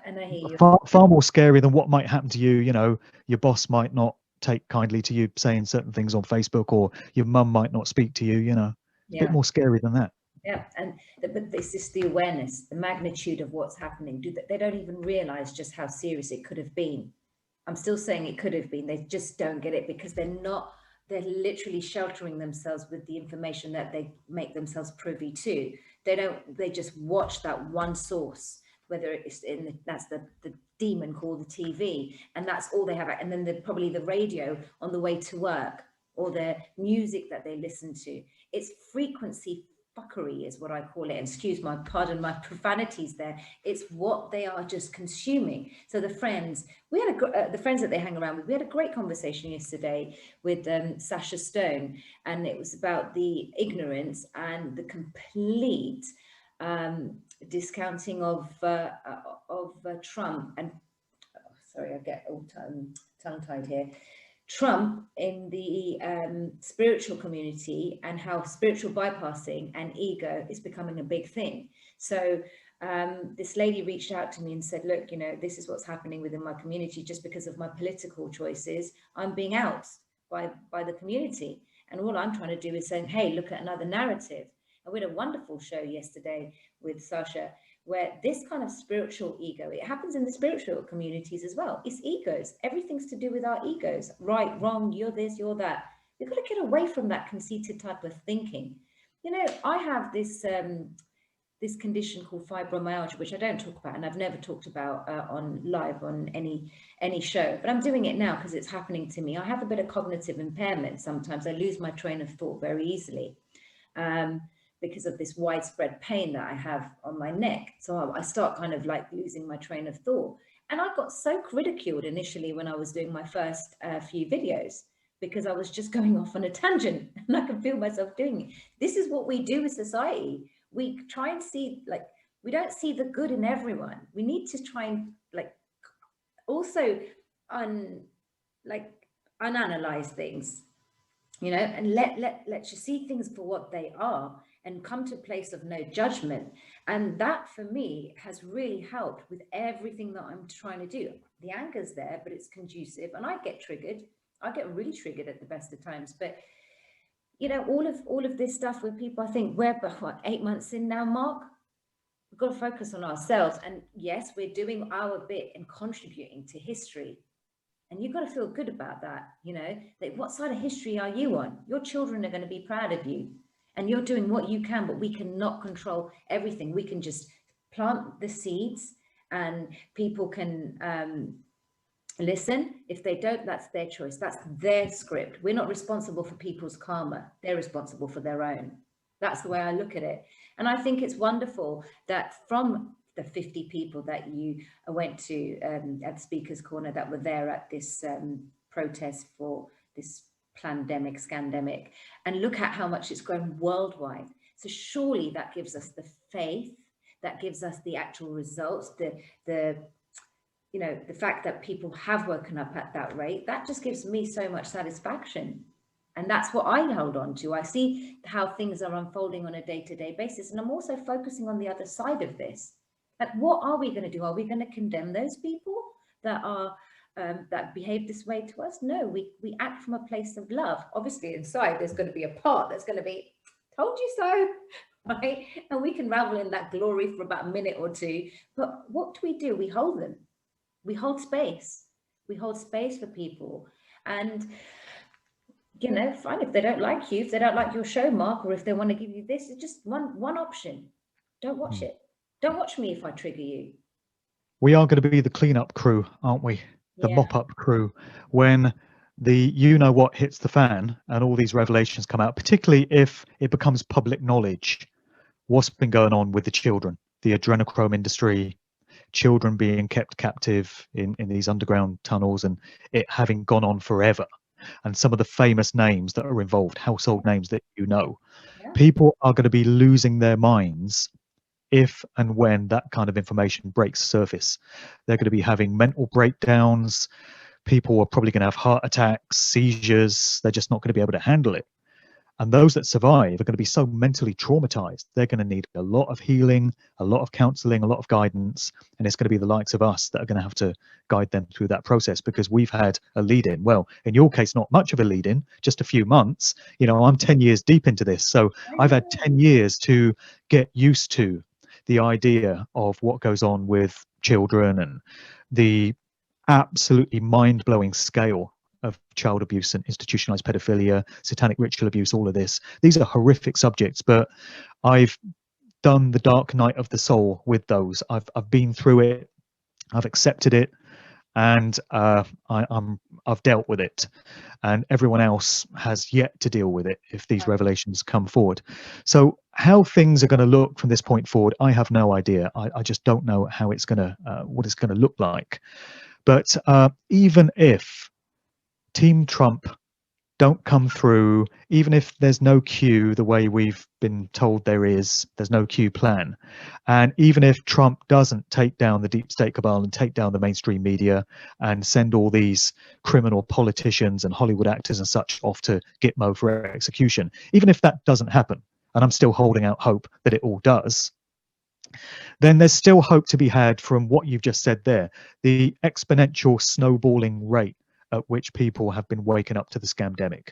And I hear you. Far more scary than what might happen to you. You know, your boss might not take kindly to you saying certain things on Facebook, or your mum might not speak to you. You know, it's a bit more scary than that. Yeah, but it's just the awareness, the magnitude of what's happening. They don't even realize just how serious it could have been. I'm still saying it could have been. They just don't get it because they're literally sheltering themselves with the information that they make themselves privy to. They just watch that one source, whether it's that's the demon called the TV, and that's all they have. And then probably the radio on the way to work, or the music that they listen to. It's frequency fuckery is what I call it. And pardon my profanities there. It's what they are just consuming. So the friends that they hang around with, we had a great conversation yesterday with Sasha Stone, and it was about the ignorance and the complete discounting of Trump and sorry, I get all tongue-tied here. Trump in the spiritual community, and how spiritual bypassing and ego is becoming a big thing. So this lady reached out to me and said, look, you know, this is what's happening within my community. Just because of my political choices, I'm being out by the community. And all I'm trying to do is saying, hey, look at another narrative. And we had a wonderful show yesterday with Sasha, where this kind of spiritual ego, it happens in the spiritual communities as well. It's egos. Everything's to do with our egos. Right, wrong, you're this, you're that. We've got to get away from that conceited type of thinking. You know, I have this this condition called fibromyalgia, which I don't talk about, and I've never talked about on live on any show, but I'm doing it now because it's happening to me. I have a bit of cognitive impairment. Sometimes I lose my train of thought very easily. Because of this widespread pain that I have on my neck. So I start kind of like losing my train of thought. And I got so ridiculed initially when I was doing my first few videos. because I was just going off on a tangent, and I can feel myself doing it. This is what we do as society. We try and see, like, we don't see the good in everyone. We need to try and, like, also unanalyze things, you know, and let you see things for what they are, and come to a place of no judgment. And that for me has really helped with everything that I'm trying to do. The anger's there, but it's conducive, and I get triggered. I get really triggered at the best of times. But you know, all of this stuff where people, I think we're what, 8 months in now, Mark. We've got to focus on ourselves. And yes, we're doing our bit and contributing to history. And you've got to feel good about that. You know, like, what side of history are you on? Your children are going to be proud of you, and you're doing what you can, but we cannot control everything. We can just plant the seeds, and people can listen. If they don't, that's their choice. That's their script. We're not responsible for people's karma. They're responsible for their own. That's the way I look at it. And I think it's wonderful that from the 50 people that you went to at the Speaker's Corner that were there at this protest for this pandemic, scandemic, and look at how much it's grown worldwide. So surely that gives us the faith, that gives us the actual results, the you know, the fact that people have woken up at that rate. That just gives me so much satisfaction. And that's what I hold on to. I see how things are unfolding on a day-to-day basis. And I'm also focusing on the other side of this. Like, what are we going to do? Are we going to condemn those people that are that behave this way to us? No, we act from a place of love. Obviously, inside there's going to be a part that's going to be, told you so, right? And we can revel in that glory for about a minute or two. But what do? We hold them. We hold space. We hold space for people. And you know, fine, if they don't like you, if they don't like your show, Mark, or if they want to give you this, it's just one option. Don't watch it. Don't watch me if I trigger you. We are going to be the cleanup crew, aren't we? The mop-up crew. When the you-know-what hits the fan and all these revelations come out, particularly if it becomes public knowledge, what's been going on with the children, the adrenochrome industry, children being kept captive in these underground tunnels, and it having gone on forever. And some of the famous names that are involved, household names that you know, people are going to be losing their minds if and when that kind of information breaks the surface. They're going to be having mental breakdowns. People are probably going to have heart attacks, seizures. They're just not going to be able to handle it. And those that survive are going to be so mentally traumatized. They're going to need a lot of healing, a lot of counseling, a lot of guidance. And it's going to be the likes of us that are going to have to guide them through that process, because we've had a lead in. Well, in your case, not much of a lead in, just a few months. You know, I'm 10 years deep into this. So I've had 10 years to get used to the idea of what goes on with children and the absolutely mind-blowing scale of child abuse and institutionalized pedophilia, satanic ritual abuse, all of this. These are horrific subjects, but I've done the dark night of the soul with those. I've been through it, I've accepted it, and I've dealt with it. And everyone else has yet to deal with it if these revelations come forward. So how things are going to look from this point forward, I have no idea. I just don't know how it's going to, what it's going to look like. But even if Team Trump don't come through, even if there's no Q the way we've been told there's no Q plan, and even if Trump doesn't take down the deep state cabal and take down the mainstream media and send all these criminal politicians and Hollywood actors and such off to Gitmo for execution, even if that doesn't happen, and I'm still holding out hope that it all does, then there's still hope to be had from what you've just said there, the exponential snowballing rate at which people have been waking up to the scamdemic.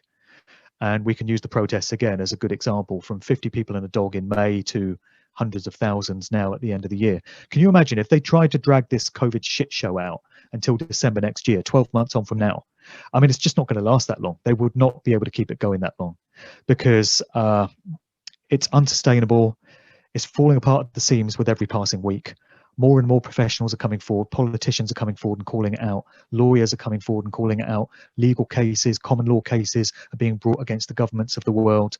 And we can use the protests again as a good example, from 50 people and a dog in May to hundreds of thousands now at the end of the year. Can you imagine if they tried to drag this COVID shit show out until December next year, 12 months on from now? I mean, it's just not going to last that long. They would not be able to keep it going that long, because it's unsustainable. It's falling apart at the seams with every passing week. More and more professionals are coming forward. Politicians are coming forward and calling it out. Lawyers are coming forward and calling it out. Legal cases, common law cases are being brought against the governments of the world.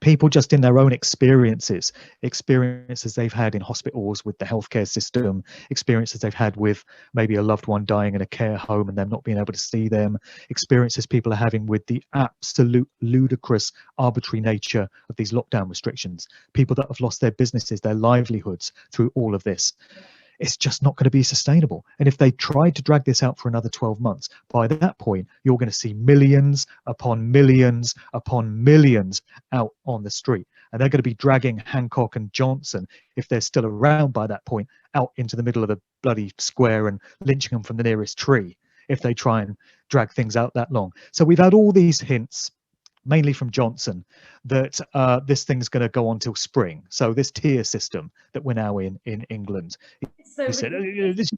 people just in their own experiences they've had in hospitals with the healthcare system, experiences they've had with maybe a loved one dying in a care home and them not being able to see them, experiences people are having with the absolute ludicrous arbitrary nature of these lockdown restrictions, people that have lost their businesses, their livelihoods through all of this. It's just not going to be sustainable. And if they tried to drag this out for another 12 months, by that point, you're going to see millions upon millions upon millions out on the street. And they're going to be dragging Hancock and Johnson, if they're still around by that point, out into the middle of the bloody square and lynching them from the nearest tree if they try and drag things out that long. So we've had all these hints, mainly from Johnson, that this thing's going to go on till spring. So this tier system that we're now in England, he said, this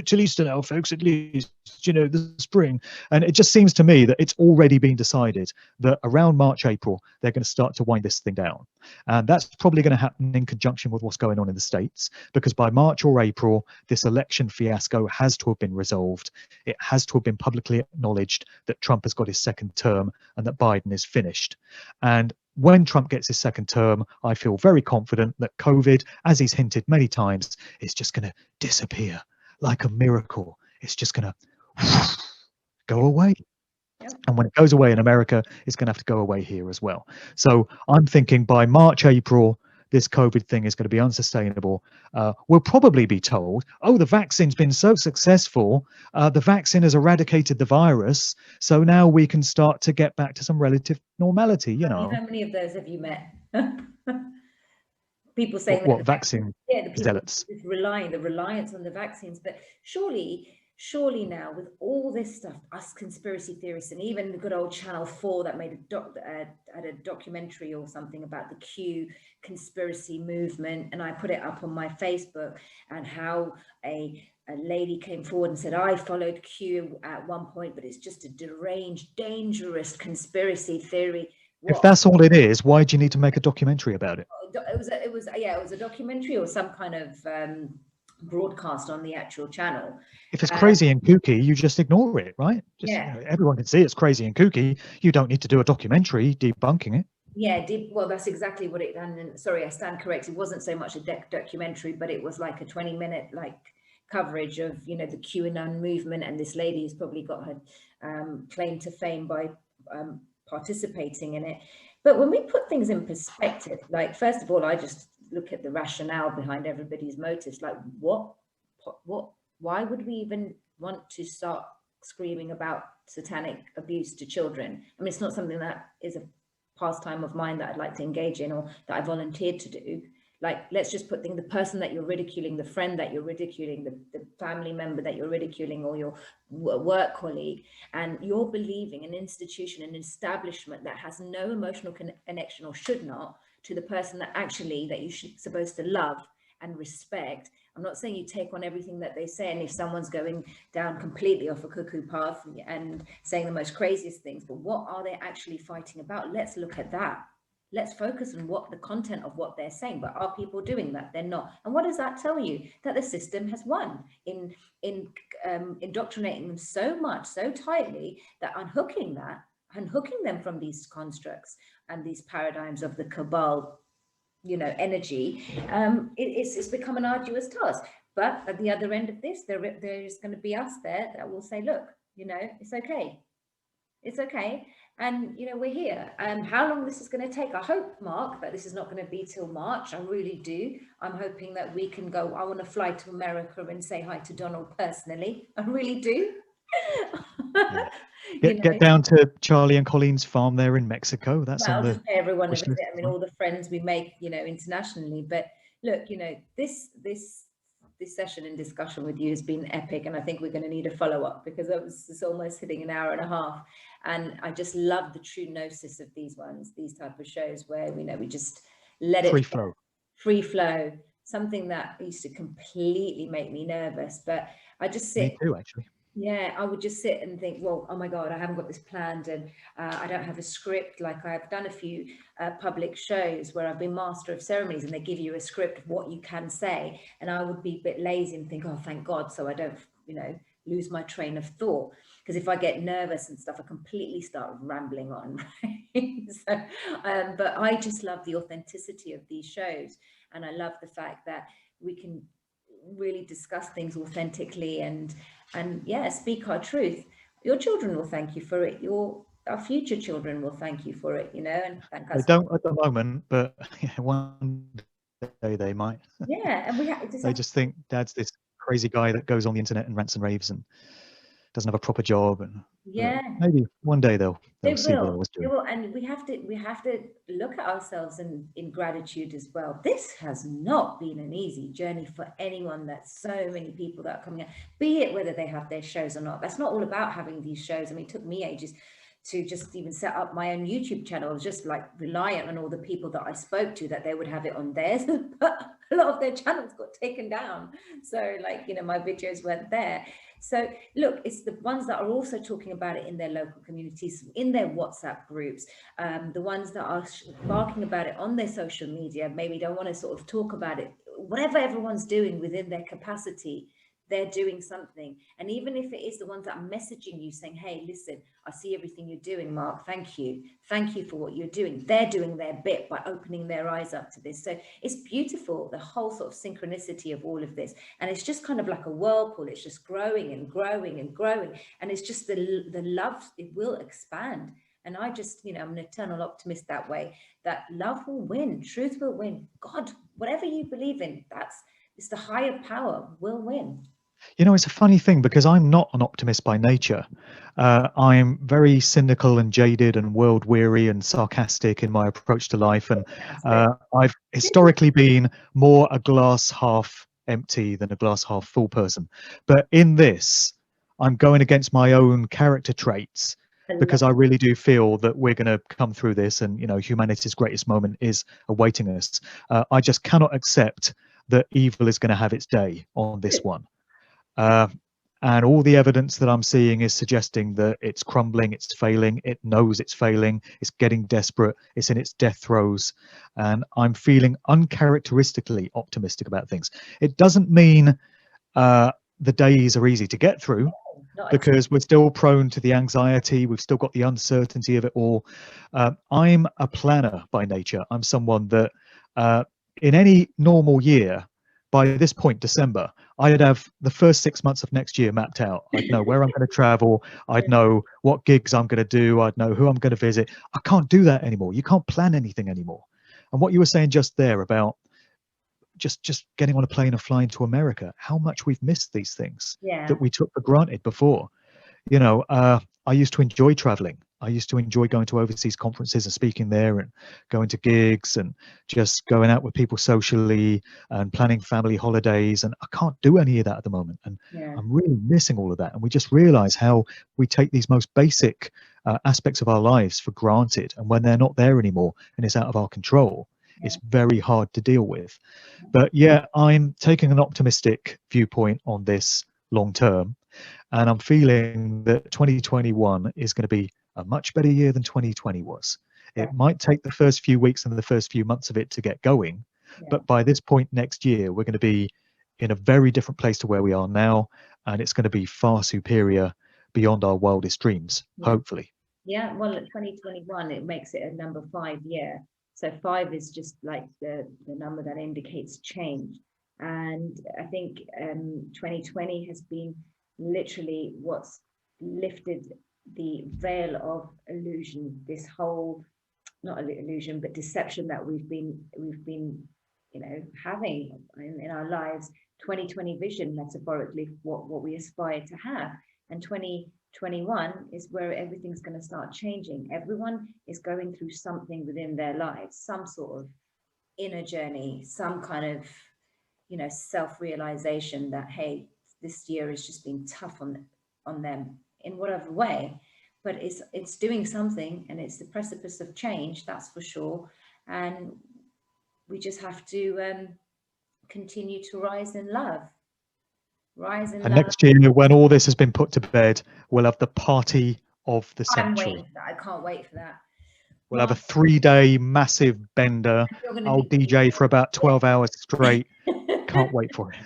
till Easter now, folks, at least, the spring. And it just seems to me that it's already been decided that around March, April, they're going to start to wind this thing down. And that's probably going to happen in conjunction with what's going on in the States, because by March or April, this election fiasco has to have been resolved. It has to have been publicly acknowledged that Trump has got his second term and that Biden is finished. And when Trump gets his second term, I feel very confident that COVID, as he's hinted many times, is just going to disappear like a miracle. It's just going to go away. Yep. And when it goes away in America, it's going to have to go away here as well. So I'm thinking by March, April, this COVID thing is going to be unsustainable. We'll probably be told, oh, the vaccine's been so successful, the vaccine has eradicated the virus, so now we can start to get back to some relative normality, How many of those have you met? People saying what vaccine? Yeah, the people zealots. The reliance on the vaccines. But surely now, with all this stuff, us conspiracy theorists, and even the good old Channel 4 that made had a documentary or something about the Q conspiracy movement, and I put it up on my Facebook, and how a lady came forward and said, I followed Q at one point, but it's just a deranged, dangerous conspiracy theory. If that's all it is, why do you need to make a documentary about it? It was a documentary or some kind of broadcast on the actual channel. If it's crazy and kooky, you just ignore it, right? Everyone can see it's crazy and kooky. You don't need to do a documentary debunking it. Yeah, well, that's exactly what it. And sorry, I stand corrected. It wasn't so much a documentary, but it was like a 20-minute coverage of the QAnon movement, and this lady has probably got her claim to fame by participating in it. But when we put things in perspective, first of all, I just look at the rationale behind everybody's motives. Why would we even want to start screaming about satanic abuse to children? I mean, it's not something that is a pastime of mine that I'd like to engage in, or that I volunteered to do. Let's just put the person that you're ridiculing, the friend that you're ridiculing, the family member that you're ridiculing, or your work colleague, and you're believing an institution, an establishment that has no emotional connection, or should not, to the person that you're supposed to love and respect. I'm not saying you take on everything that they say, and if someone's going down completely off a cuckoo path and saying the most craziest things, but what are they actually fighting about? Let's look at that. Let's focus on what the content of what they're saying. But are people doing that? They're not. And what does that tell you? That the system has won in indoctrinating them so much, so tightly, that unhooking them from these constructs and these paradigms of the cabal, energy, it's become an arduous task. But at the other end of this, there's going to be us there that will say, look, it's okay. It's okay. And, we're here. And how long this is going to take, I hope, Mark, that this is not going to be till March. I really do. I'm hoping that we can go. I want to fly to America and say hi to Donald personally. I really do. Yeah. Get down to Charlie and Colleen's farm there in Mexico. That's on the. Everyone, I mean, all the friends we make, internationally. But look, this session and discussion with you has been epic, and I think we're going to need a follow-up, because it's almost hitting an hour and a half, and I just love the true gnosis of these type of shows where we just let it free flow, something that used to completely make me nervous, but I just sit. Me too, actually. Yeah, I would just sit and think, well, oh my God, I haven't got this planned, and I don't have a script. I've done a few public shows where I've been master of ceremonies, and they give you a script of what you can say. And I would be a bit lazy and think, oh, thank God, so I don't, lose my train of thought. because if I get nervous and stuff, I completely start rambling on. Right? So, but I just love the authenticity of these shows, and I love the fact that we can really discuss things authentically and yeah, speak our truth. Your children will thank you for it. Our future children will thank you for it, you know, and thank They us. don't at the moment, but yeah, one day they might. Yeah, and They just think Dad's this crazy guy that goes on the internet and rants and raves and doesn't have a proper job. And yeah, maybe one day they'll see what I was they doing. will, and we have to look at ourselves in gratitude as well. This has not been an easy journey for anyone. That's so many people that are coming out, be it whether they have their shows or not. That's not all about having these shows. I mean, it took me ages to just even set up my own YouTube channel. I was just like reliant on all the people that I spoke to that they would have it on theirs, but a lot of their channels got taken down. So like, you know, my videos weren't there. So look, it's the ones that are also talking about it in their local communities, in their WhatsApp groups, the ones that are barking about it on their social media, maybe don't want to sort of talk about it, whatever everyone's doing within their capacity, they're doing something. And even if it is the ones that are messaging you saying, hey, listen, I see everything you're doing, Mark, thank you for what you're doing, they're doing their bit by opening their eyes up to this. So it's beautiful, the whole sort of synchronicity of all of this, and it's just kind of like a whirlpool. It's just growing and growing and growing, and it's just the love, it will expand. And I just, you know, I'm an eternal optimist that way, that love will win, truth will win, God, whatever you believe in, it's the higher power will win. You know, it's a funny thing because I'm not an optimist by nature. I'm very cynical and jaded and world weary and sarcastic in my approach to life. And I've historically been more a glass half empty than a glass half full person. But in this, I'm going against my own character traits because I really do feel that we're going to come through this, and, you know, humanity's greatest moment is awaiting us. I just cannot accept that evil is going to have its day on this one. And all the evidence that I'm seeing is suggesting that it's crumbling, it's failing, it knows it's failing, it's getting desperate, it's in its death throes. And I'm feeling uncharacteristically optimistic about things. It doesn't mean the days are easy to get through, because we're still prone to the anxiety, we've still got the uncertainty of it all. I'm a planner by nature. I'm someone that in any normal year, by this point, December, I'd have the first 6 months of next year mapped out. I'd know where I'm going to travel. I'd know what gigs I'm going to do. I'd know who I'm going to visit. I can't do that anymore. You can't plan anything anymore. And what you were saying just there about just getting on a plane and flying to America, how much we've missed these things that we took for granted before. You know, I used to enjoy traveling. I used to enjoy going to overseas conferences and speaking there and going to gigs and just going out with people socially and planning family holidays. And I can't do any of that at the moment. And I'm really missing all of that. And we just realize how we take these most basic aspects of our lives for granted. And when they're not there anymore and it's out of our control, it's very hard to deal with. But yeah, I'm taking an optimistic viewpoint on this long term. And I'm feeling that 2021 is going to be a much better year than 2020 was. It might take the first few weeks and the first few months of it to get going, but by this point next year, we're going to be in a very different place to where we are now, and it's going to be far superior beyond our wildest dreams, hopefully. Yeah, well, at 2021, it makes it a number 5 year. So 5 is just like the number that indicates change. And I think 2020 has been literally what's lifted the veil of illusion, this whole, not illusion, but deception that we've been, you know, having in our lives. 2020 vision, metaphorically, what we aspire to have. And 2021 is where everything's going to start changing. Everyone is going through something within their lives, some sort of inner journey, some kind of, you know, self-realization that, hey, this year has just been tough on them in whatever way, but it's doing something, and it's the precipice of change, that's for sure. And we just have to continue to rise in love. And next year, when all this has been put to bed, we'll have the party of the century. I can't wait for that. We'll have a 3-day massive bender. I'll DJ for about 12 hours straight. Can't wait for it.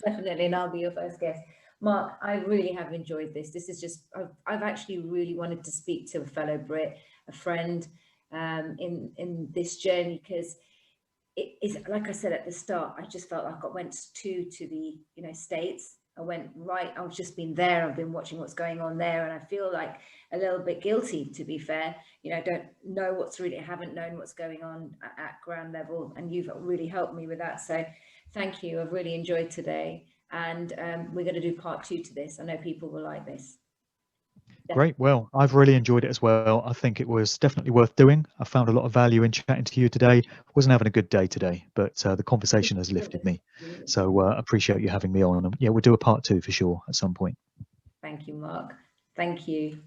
Definitely, and I'll be your first guest. Mark, I really have enjoyed this. This is just, I've actually really wanted to speak to a fellow Brit, a friend, in this journey, because it is, like I said at the start, I just felt like I went to the, you know, States. I went right, I've just been there, I've been watching what's going on there, and I feel like a little bit guilty, to be fair. You know, I don't know what's really, I haven't known what's going on at ground level, and you've really helped me with that. So thank you, I've really enjoyed today. And we're going to do part 2 to this. I know people will like this. Great. Well, I've really enjoyed it as well. I think it was definitely worth doing. I found a lot of value in chatting to you today. Wasn't having a good day today, but the conversation has lifted me. So appreciate you having me on. Yeah, we'll do a part 2 for sure at some point. Thank you, Mark. Thank you.